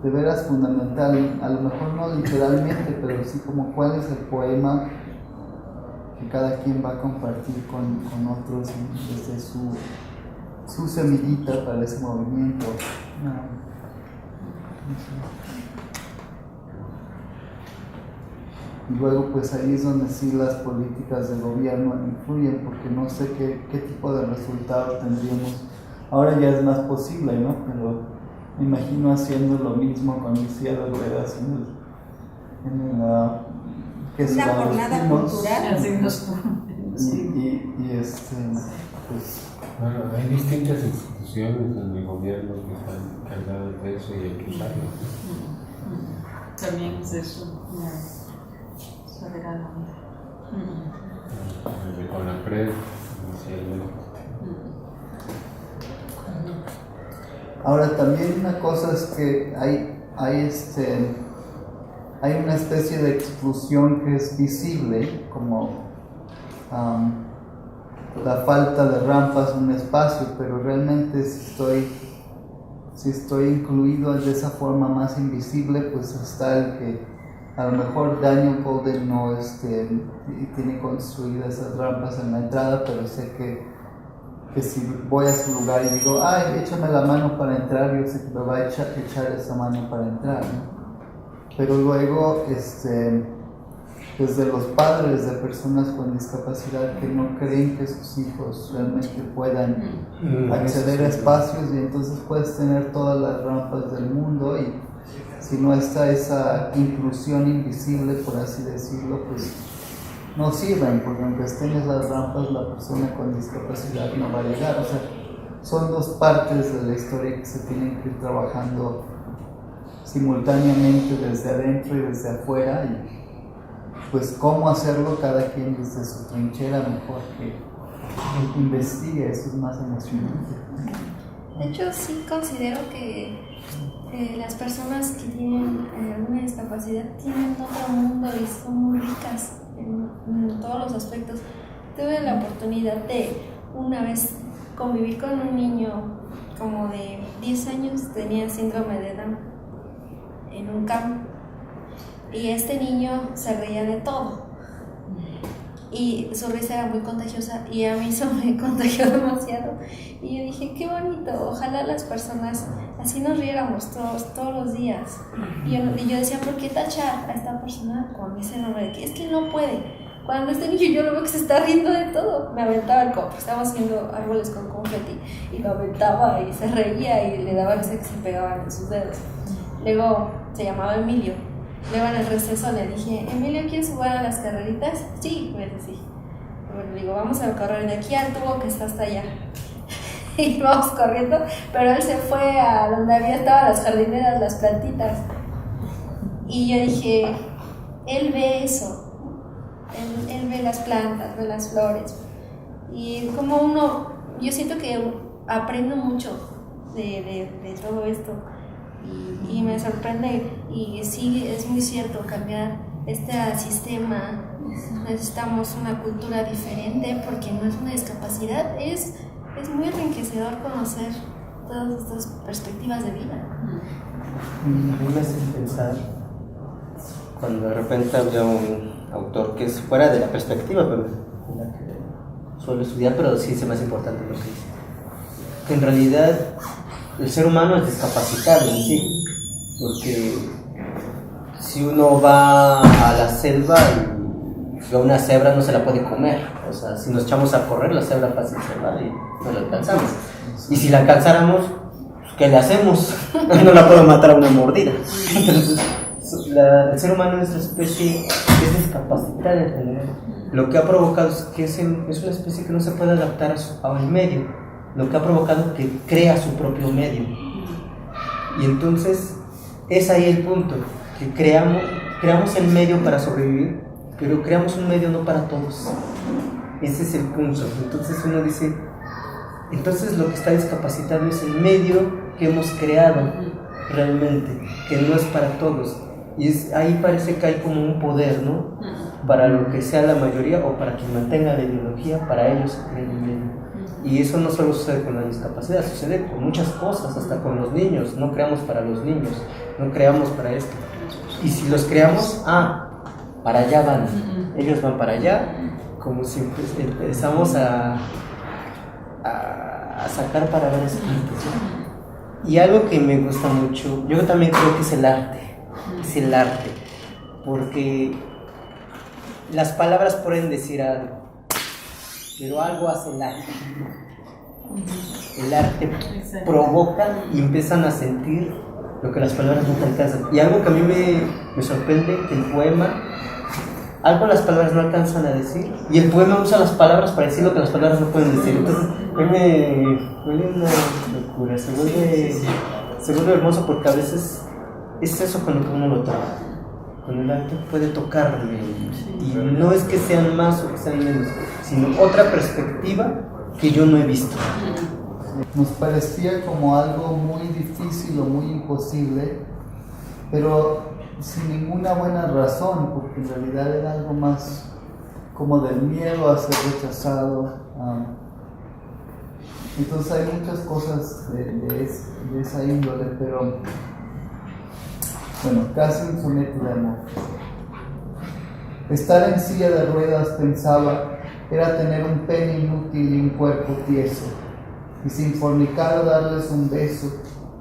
de veras fundamental, a lo mejor no literalmente, pero sí como cuál es el poema que cada quien va a compartir con otros desde su semillita para ese movimiento. Y luego pues ahí es donde sí las políticas del gobierno influyen, porque no sé qué tipo de resultado tendríamos. Ahora ya es más posible, ¿no? Pero me imagino haciendo lo mismo cuando hacía las ruedas una jornada cultural. Pues Bueno, hay distintas instituciones en el gobierno que están encargadas de eso y hay que usarlo. También es eso. Soberanamente. El CONAPRED, inicialmente. ahora también una cosa es que hay una especie de exclusión que es visible, como la falta de rampas en un espacio, pero realmente si estoy incluido de esa forma más invisible, pues está el que a lo mejor Daniel Golden no tiene construidas esas rampas en la entrada, pero sé que si voy a su lugar y digo, ay, échame la mano para entrar, yo sé que me va a echar esa mano para entrar, ¿no? Pero luego, desde los padres de personas con discapacidad que no creen que sus hijos realmente puedan acceder a espacios, y entonces puedes tener todas las rampas del mundo, y si no está esa inclusión invisible, por así decirlo, pues no sirven, porque aunque estén esas rampas, la persona con discapacidad no va a llegar. O sea, son dos partes de la historia que se tienen que ir trabajando simultáneamente desde adentro y desde afuera, y pues cómo hacerlo cada quien desde su trinchera mejor que investigue. Eso es más emocionante. De hecho, sí considero que las personas que tienen alguna discapacidad tienen otro mundo y son muy ricas en todos los aspectos. Tuve la oportunidad de una vez convivir con un niño como de 10 años, tenía síndrome de Down, en un campo, y este niño se reía de todo y su risa era muy contagiosa, y a mí eso me contagió demasiado, y yo dije, qué bonito, ojalá las personas así nos riéramos todos los días. Y yo decía, ¿por qué tachar a esta persona con ese nombre de que es que no puede? Cuando este niño yo lo veo que se está riendo de todo, me aventaba el copo, estábamos haciendo árboles con confeti, y lo aventaba y se reía y le daba risa que se pegaban en sus dedos. Luego se llamaba Emilio. Luego en el receso le dije, Emilio, ¿quieres jugar a las carreritas? Sí, me decía. Bueno, le digo, vamos a correr de aquí al tubo que está hasta allá. Y vamos corriendo, pero él se fue a donde estaban las jardineras, las plantitas. Y yo dije, él ve eso. Él ve las plantas, ve las flores. Y como yo siento que aprendo mucho de todo esto. Y me sorprende, y sí, es muy cierto, cambiar este sistema. Necesitamos una cultura diferente, porque no es una discapacidad, es muy enriquecedor conocer todas estas perspectivas de vida. A mí me hace pensar cuando de repente había un autor que es fuera de la perspectiva, pero la que suelo estudiar, pero sí se me hace importante lo que dice, que en realidad el ser humano es discapacitado en sí, porque si uno va a la selva y a una cebra no se la puede comer, o sea, si nos echamos a correr, la cebra fácil se va y no la alcanzamos, y si la alcanzáramos, ¿qué le hacemos? No la puedo matar a una mordida. Entonces, el ser humano, nuestra especie, es discapacitada en general. Lo que ha provocado es que es una especie que no se puede adaptar al medio, lo que ha provocado que crea su propio medio. Y entonces es ahí el punto, que creamos el medio para sobrevivir, pero creamos un medio no para todos. Ese es el punto. Entonces uno dice, entonces lo que está discapacitado es el medio que hemos creado realmente, que no es para todos. Y ahí parece que hay como un poder, ¿no? Para lo que sea la mayoría, o para quien mantenga la ideología, para ellos se creen el medio. Y eso no solo sucede con la discapacidad, sucede con muchas cosas, hasta con los niños. No creamos para los niños, no creamos para esto. Y si los creamos, para allá van, ellos van para allá, como si empezamos a sacar para ver esa parte, ¿sí? Y algo que me gusta mucho, yo también creo que es el arte, porque las palabras pueden decir algo, pero algo hace el arte. El arte provoca y empiezan a sentir lo que las palabras no te alcanzan. Y algo que a mí me sorprende, que el poema, algo las palabras no alcanzan a decir, y el poema usa las palabras para decir lo que las palabras no pueden decir. Entonces, a mí me vuelve una locura, se vuelve hermoso, porque a veces es eso con lo que uno lo trabaja. Con el arte puede tocarme, y no es que sean más o que sean menos, sino otra perspectiva que yo no he visto. Nos parecía como algo muy difícil o muy imposible, pero sin ninguna buena razón, porque en realidad era algo más como del miedo a ser rechazado. Entonces hay muchas cosas de esa índole, pero bueno, casi un soneto de amor. Estar en silla de ruedas, pensaba, era tener un pene inútil y un cuerpo tieso, y sin fornicar o darles un beso,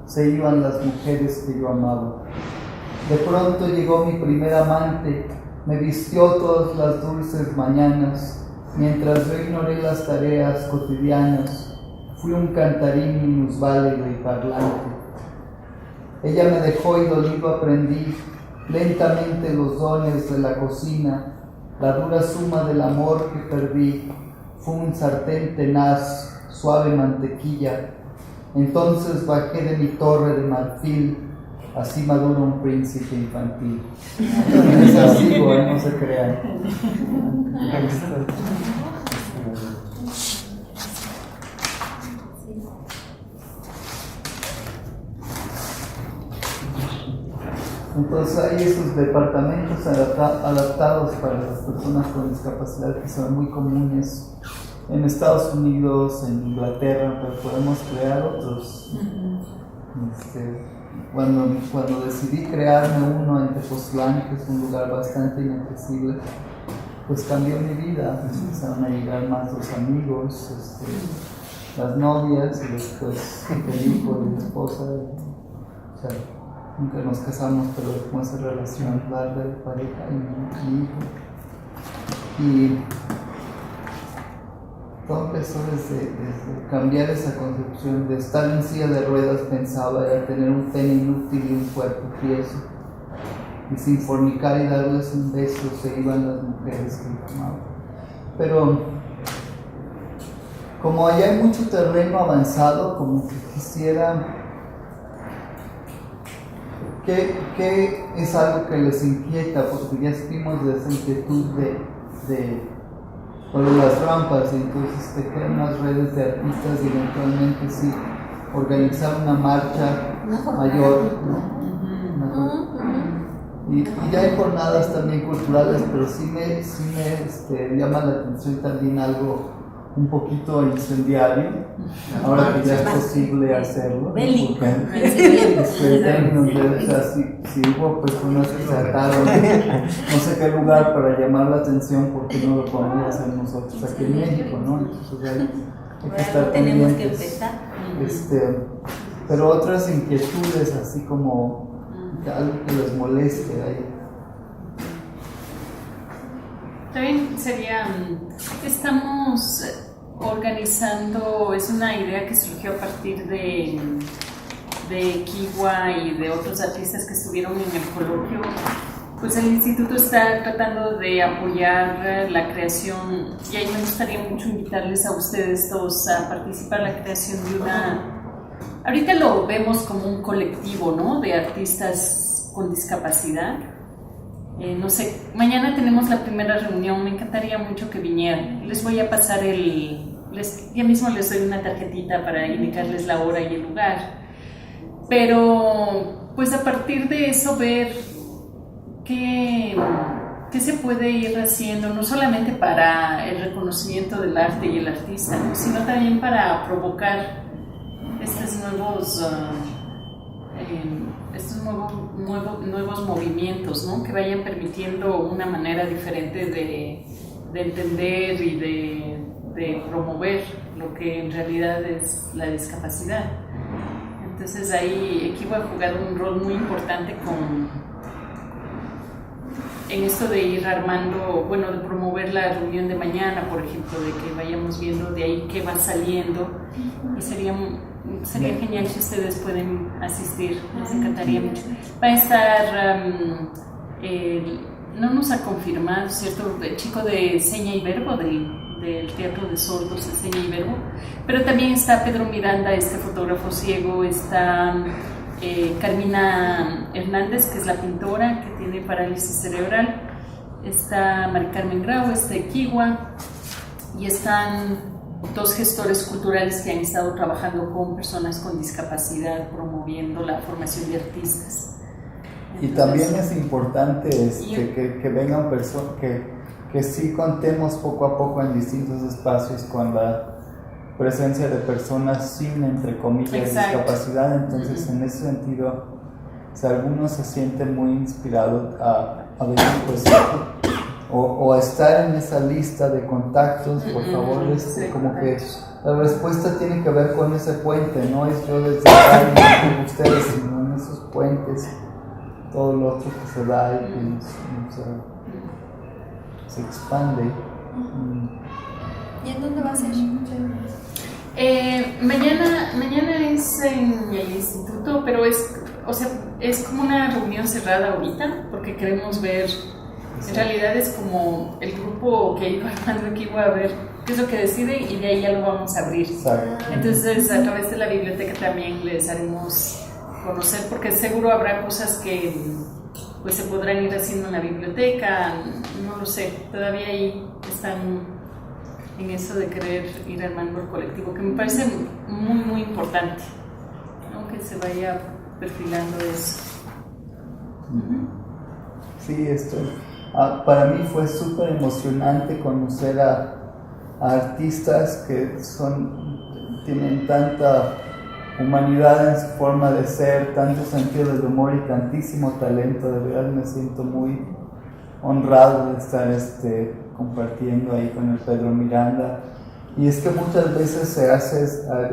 se iban las mujeres que yo amaba. De pronto llegó mi primer amante, me vistió todas las dulces mañanas, mientras yo ignoré las tareas cotidianas, fui un cantarín minusválido y parlante. Ella me dejó y dolido aprendí lentamente los dones de la cocina, la dura suma del amor que perdí, fue un sartén tenaz, suave mantequilla. Entonces bajé de mi torre de marfil, así madura un príncipe infantil. Es así, no se crean. Entonces hay esos departamentos adaptados para las personas con discapacidad que son muy comunes en Estados Unidos, en Inglaterra, pero podemos crear otros. Cuando decidí crearme uno en Tepoztlán, que es un lugar bastante inaccesible, pues cambió mi vida. Empezaron a llegar más los amigos, las novias, y después el hijo y la esposa. O sea, nunca nos casamos, pero como esa relación larga de pareja y hijo. Y todo empezó desde cambiar esa concepción de estar en silla de ruedas, pensaba, era tener un pene inútil y un cuerpo tieso. Y sin fornicar y darles un beso se iban las mujeres que yo amaba. Pero como allá hay mucho terreno avanzado, como que quisiera... ¿Qué es algo que les inquieta? Porque ya estuvimos de esa inquietud de las rampas, y entonces te crean unas redes de artistas y eventualmente sí organizar una marcha mayor, ¿no? Y ya hay jornadas también culturales, pero sí me llama la atención también algo un poquito incendiario, ahora que ya es posible hacerlo. Si hubo personas que se ataron, no sé qué lugar para llamar la atención, porque no lo podemos hacer nosotros aquí en México, ¿no? Entonces hay que estar tenemos que pendientes. empezar. Pero otras inquietudes, así como algo que les moleste ahí. También sería, estamos organizando, es una idea que surgió a partir de Kiwa y de otros artistas que estuvieron en el coloquio. Pues el instituto está tratando de apoyar la creación, y ahí me gustaría mucho invitarles a ustedes todos a participar en la creación de ahorita lo vemos como un colectivo, ¿no?, de artistas con discapacidad. No sé, mañana tenemos la primera reunión, me encantaría mucho que vinieran. Les voy a pasar ya mismo les doy una tarjetita para indicarles la hora y el lugar. Pero, pues a partir de eso, ver qué se puede ir haciendo, no solamente para el reconocimiento del arte y el artista, ¿no?, sino también para provocar estos nuevos movimientos, ¿no?, que vayan permitiendo una manera diferente de entender y de promover lo que en realidad es la discapacidad. Entonces ahí Equipo ha jugado un rol muy importante en esto de ir armando, bueno, de promover la reunión de mañana, por ejemplo, de que vayamos viendo de ahí qué va saliendo, y sería genial si ustedes pueden asistir, nos encantaría mucho. Va a estar, no nos ha confirmado, ¿cierto?, el chico de Seña y Verbo, del Teatro de Sordos de Seña y Verbo, pero también está Pedro Miranda, este fotógrafo ciego, está Carmina Hernández, que es la pintora que tiene parálisis cerebral, está Mari Carmen Grau, está Equigua, y están 2 gestores culturales que han estado trabajando con personas con discapacidad, promoviendo la formación de artistas. Entonces, y también es importante que vengan personas, que sí contemos poco a poco en distintos espacios con la presencia de personas sin, entre comillas, discapacidad. Entonces, en ese sentido, si alguno se siente muy inspirado a venir, pues, o a estar en esa lista de contactos, por favor, como que la respuesta tiene que ver con ese puente, no es yo desde acá y con ustedes, sino en esos puentes, todo lo otro que se da y se expande. ¿Y en dónde va a ser? Mañana es en el instituto, pero es como una reunión cerrada ahorita, porque queremos ver, en realidad es como el grupo que iba armando aquí, va a ver qué es lo que decide y de ahí ya lo vamos a abrir. Entonces, a través de la biblioteca también les haremos conocer, porque seguro habrá cosas que pues se podrán ir haciendo en la biblioteca, no lo sé, todavía ahí están en eso de querer ir armando el colectivo, que me parece muy, muy importante, ¿no?, que se vaya perfilando eso. Sí, para mí fue súper emocionante conocer a artistas que tienen tanta humanidad en su forma de ser, tanto sentido del humor y tantísimo talento. De verdad me siento muy honrado de estar compartiendo ahí con el Pedro Miranda. Y es que muchas veces se hacen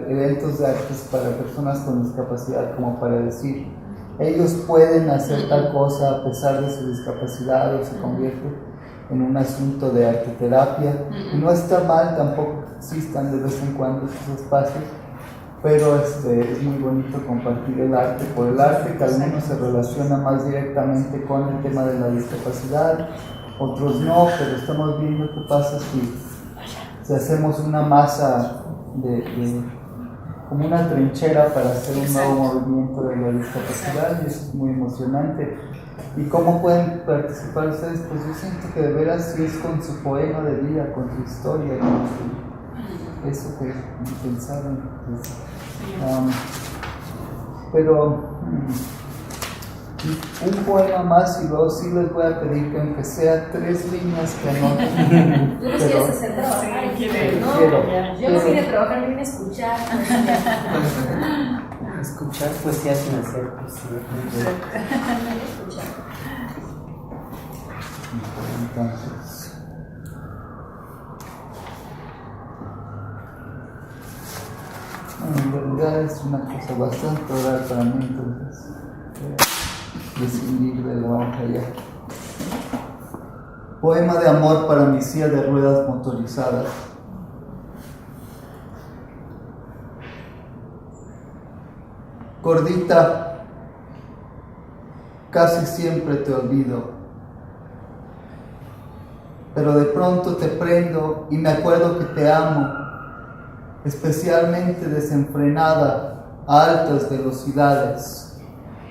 eventos de artes para personas con discapacidad como para decir, ellos pueden hacer tal cosa a pesar de su discapacidad, o se convierte en un asunto de arteterapia. Y no está mal tampoco que existan de vez en cuando esos espacios, pero es muy bonito compartir el arte por el arte, que algunos se relaciona más directamente con el tema de la discapacidad, otros no, pero estamos viendo qué pasa si hacemos una masa como una trinchera para hacer un nuevo movimiento de la discapacidad, y eso es muy emocionante. ¿Y cómo pueden participar ustedes? Pues yo siento que de veras sí es con su poema de vida, con su historia, con eso que pensaron. Pero un poema más, y luego sí les voy a pedir que aunque sea 3 líneas que anoten. Tú nos quieres hacer trabajar. Yo no quiero trabajar, yo vine a escuchar. Escuchar poesía sin hacer poesía. Entonces, en realidad es una cosa bastante oral para mí, entonces decidir de la hoja ya. Poema de amor para mi silla de ruedas motorizadas. Gordita, casi siempre te olvido, pero de pronto te prendo y me acuerdo que te amo, especialmente desenfrenada a altas velocidades.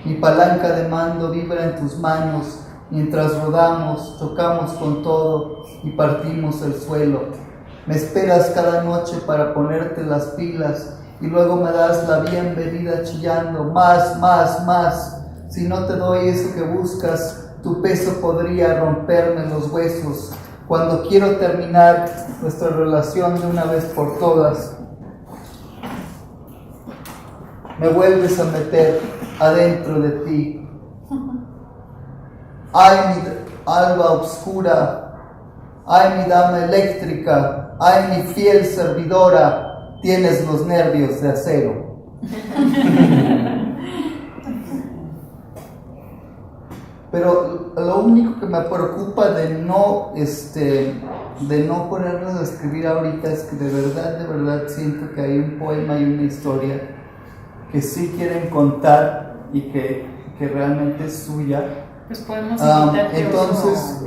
Mi palanca de mando vibra en tus manos mientras rodamos, chocamos con todo y partimos el suelo. Me esperas cada noche para ponerte las pilas y luego me das la bienvenida chillando, más, más, más. Si no te doy eso que buscas, tu peso podría romperme los huesos. Cuando quiero terminar nuestra relación de una vez por todas, me vuelves a meter adentro de ti. Ay, mi alba oscura, ay, mi dama eléctrica, ay, mi fiel servidora, tienes los nervios de acero. Pero lo único que me preocupa de no ponernos a escribir ahorita es que de verdad siento que hay un poema y una historia que sí quieren contar y que realmente es suya. Pues podemos invitarte entonces,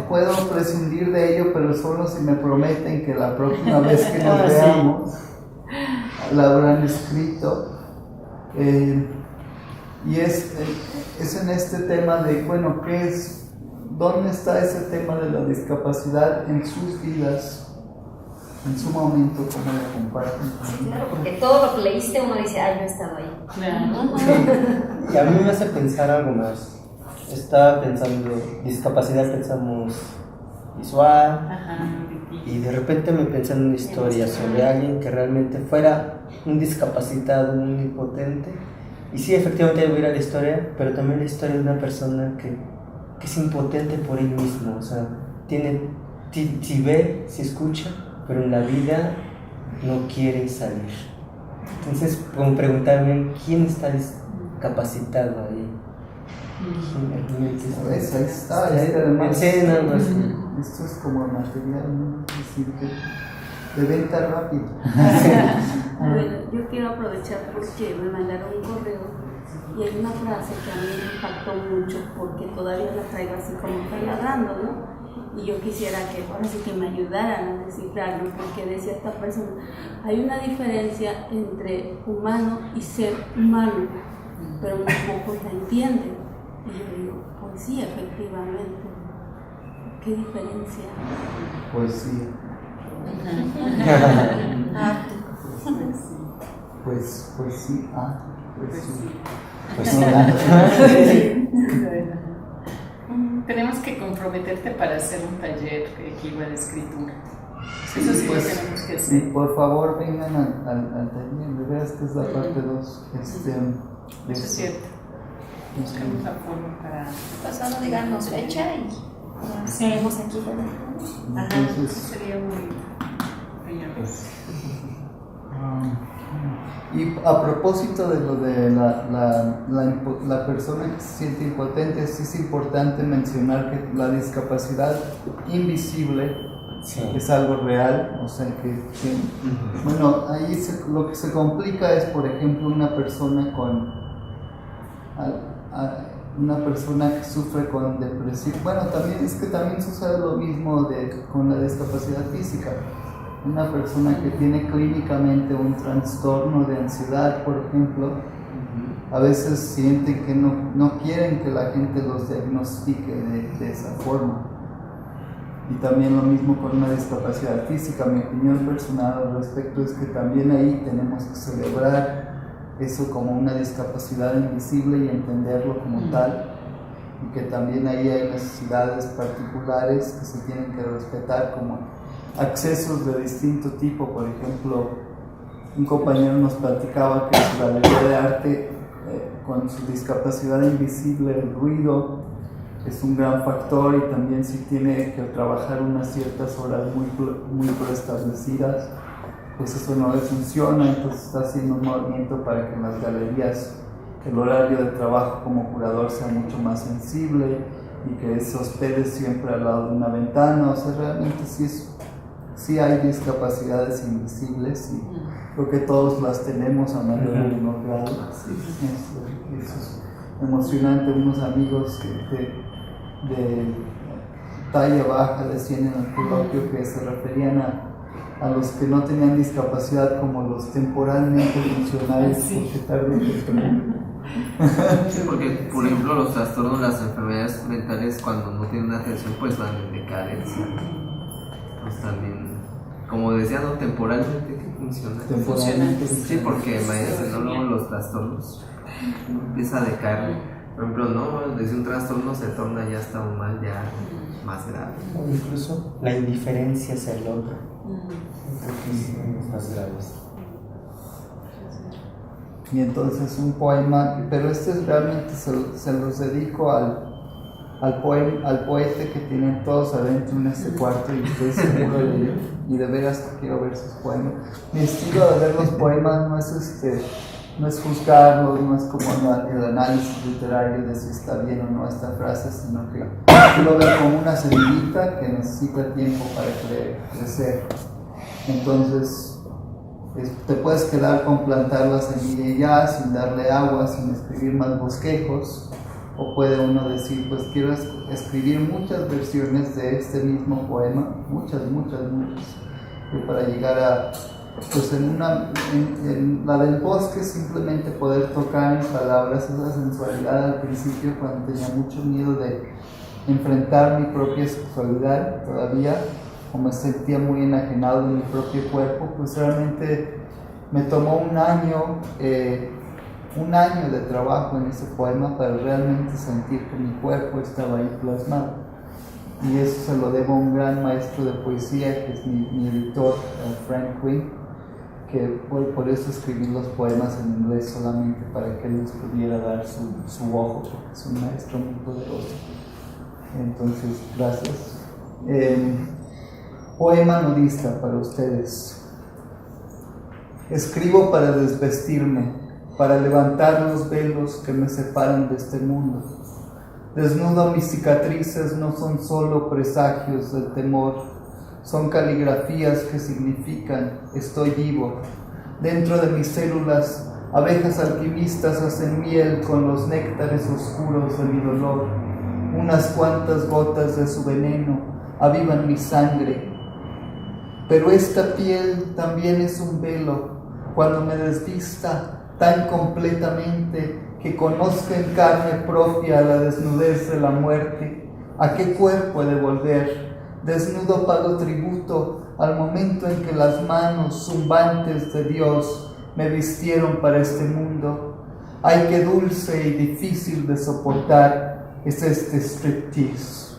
puedo prescindir de ello, pero solo si me prometen que la próxima vez que nos veamos la habrán escrito. Y es en este tema de, bueno, ¿dónde está ese tema de la discapacidad en sus vidas, en su momento, cómo lo comparten? Sí, claro, porque todo lo que leíste uno dice, yo he estado ahí. Claro. Sí. Y a mí me hace pensar algo más. Estaba pensando, discapacidad pensamos visual. Ajá. Y de repente me pensé en una historia sobre alguien que realmente fuera un discapacitado, un impotente. Y sí, efectivamente voy a ir a la historia, pero también la historia de una persona que es impotente por él mismo. O sea, si ve, si escucha, pero en la vida no quiere salir. Entonces, como preguntarme, ¿quién está discapacitado ahí? Pues ahí está, además. Esto es como material, ¿no? Es decir, de venta rápido. Bueno, yo quiero aprovechar porque me mandaron un correo y hay una frase que a mí me impactó mucho porque todavía la traigo así como palabrando, ¿no? Y yo quisiera que ahora sí que me ayudaran a descifrarlo, porque decía esta persona, hay una diferencia entre humano y ser humano, pero muy pocos la entienden. Y yo digo, pues sí, efectivamente. ¿Qué diferencia? Pues sí. Pues sí. Tenemos que comprometerte para hacer un taller que iba de escritura. Eso sí, pues, lo tenemos que hacer. Sí, por favor vengan al taller, de veras que es la parte 2. Eso es cierto. Buscamos la forma para... Pasando, díganos fecha y Sí. seguimos aquí. Ajá, Entonces, sería muy... y a propósito de lo de la persona que se siente impotente, sí es importante mencionar que la discapacidad invisible es algo real, o sea que bueno, ahí lo que se complica es, por ejemplo, una persona que sufre con depresión. Bueno, también sucede lo mismo con la discapacidad física. Una persona que tiene clínicamente un trastorno de ansiedad, por ejemplo, a veces sienten que no quieren que la gente los diagnostique de esa forma. Y también lo mismo con una discapacidad física. Mi opinión personal al respecto es que también ahí tenemos que celebrar eso como una discapacidad invisible y entenderlo como tal, y que también ahí hay necesidades particulares que se tienen que respetar, como accesos de distinto tipo. Por ejemplo, un compañero nos platicaba que su galería de arte, con su discapacidad invisible, el ruido es un gran factor, y también si tiene que trabajar unas ciertas horas muy preestablecidas, pues eso no le funciona. Entonces está haciendo un movimiento para que en las galerías el horario de trabajo como curador sea mucho más sensible y que se hospede siempre al lado de una ventana. O sea, realmente sí hay discapacidades invisibles, y creo que todos las tenemos a mayor o menor grado. Eso es emocionante. Unos amigos de talla baja decían en el coloquio que se referían a los que no tenían discapacidad como los temporalmente funcionales, porque tarde o temprano. Sí, porque por ejemplo los trastornos, las enfermedades mentales, cuando no tienen atención, pues van en decadencia. Pues también, como decía, ¿no? Temporalmente que funciona. Temporalmente. Sí, porque imagínense, ¿no? Luego los trastornos empieza a decaer. Por ejemplo, no, desde un trastorno se torna ya hasta un mal ya más grave. O incluso la indiferencia hacia el otro. Creo que es más grave. Y entonces un poema, pero realmente se los dedico al poeta que tienen todos adentro en este cuarto, y estoy seguro de ello, y de veras que quiero ver sus poemas. Mi estilo de ver los poemas no es no es juzgarlo, no es como el análisis literario de si está bien o no esta frase, sino que yo lo veo como una semillita que necesita tiempo para crecer. Entonces, te puedes quedar con plantar la semilla y ya, sin darle agua, sin escribir más bosquejos, o puede uno decir, pues quiero escribir muchas versiones de este mismo poema, muchas, y para llegar a, pues en la del bosque, simplemente poder tocar en palabras esa sensualidad al principio, cuando tenía mucho miedo de enfrentar mi propia sexualidad todavía, o me sentía muy enajenado de mi propio cuerpo, pues realmente me tomó un año de trabajo en ese poema para realmente sentir que mi cuerpo estaba ahí plasmado. Y eso se lo debo a un gran maestro de poesía, que es mi editor, Frank Quinn, que por eso escribí los poemas en inglés solamente, para que él les pudiera dar su ojo, porque es un maestro muy poderoso. Entonces, gracias. Poema nudista para ustedes. Escribo para desvestirme, para levantar los velos que me separan de este mundo. Desnudo mis cicatrices, no son solo presagios del temor, son caligrafías que significan estoy vivo. Dentro de mis células, abejas alquimistas hacen miel con los néctares oscuros de mi dolor. Unas cuantas gotas de su veneno avivan mi sangre. Pero esta piel también es un velo, cuando me desvista tan completamente que conozca en carne propia la desnudez de la muerte. ¿A qué cuerpo he de volver? Desnudo pago tributo al momento en que las manos zumbantes de Dios me vistieron para este mundo. Ay, qué dulce y difícil de soportar es este striptease.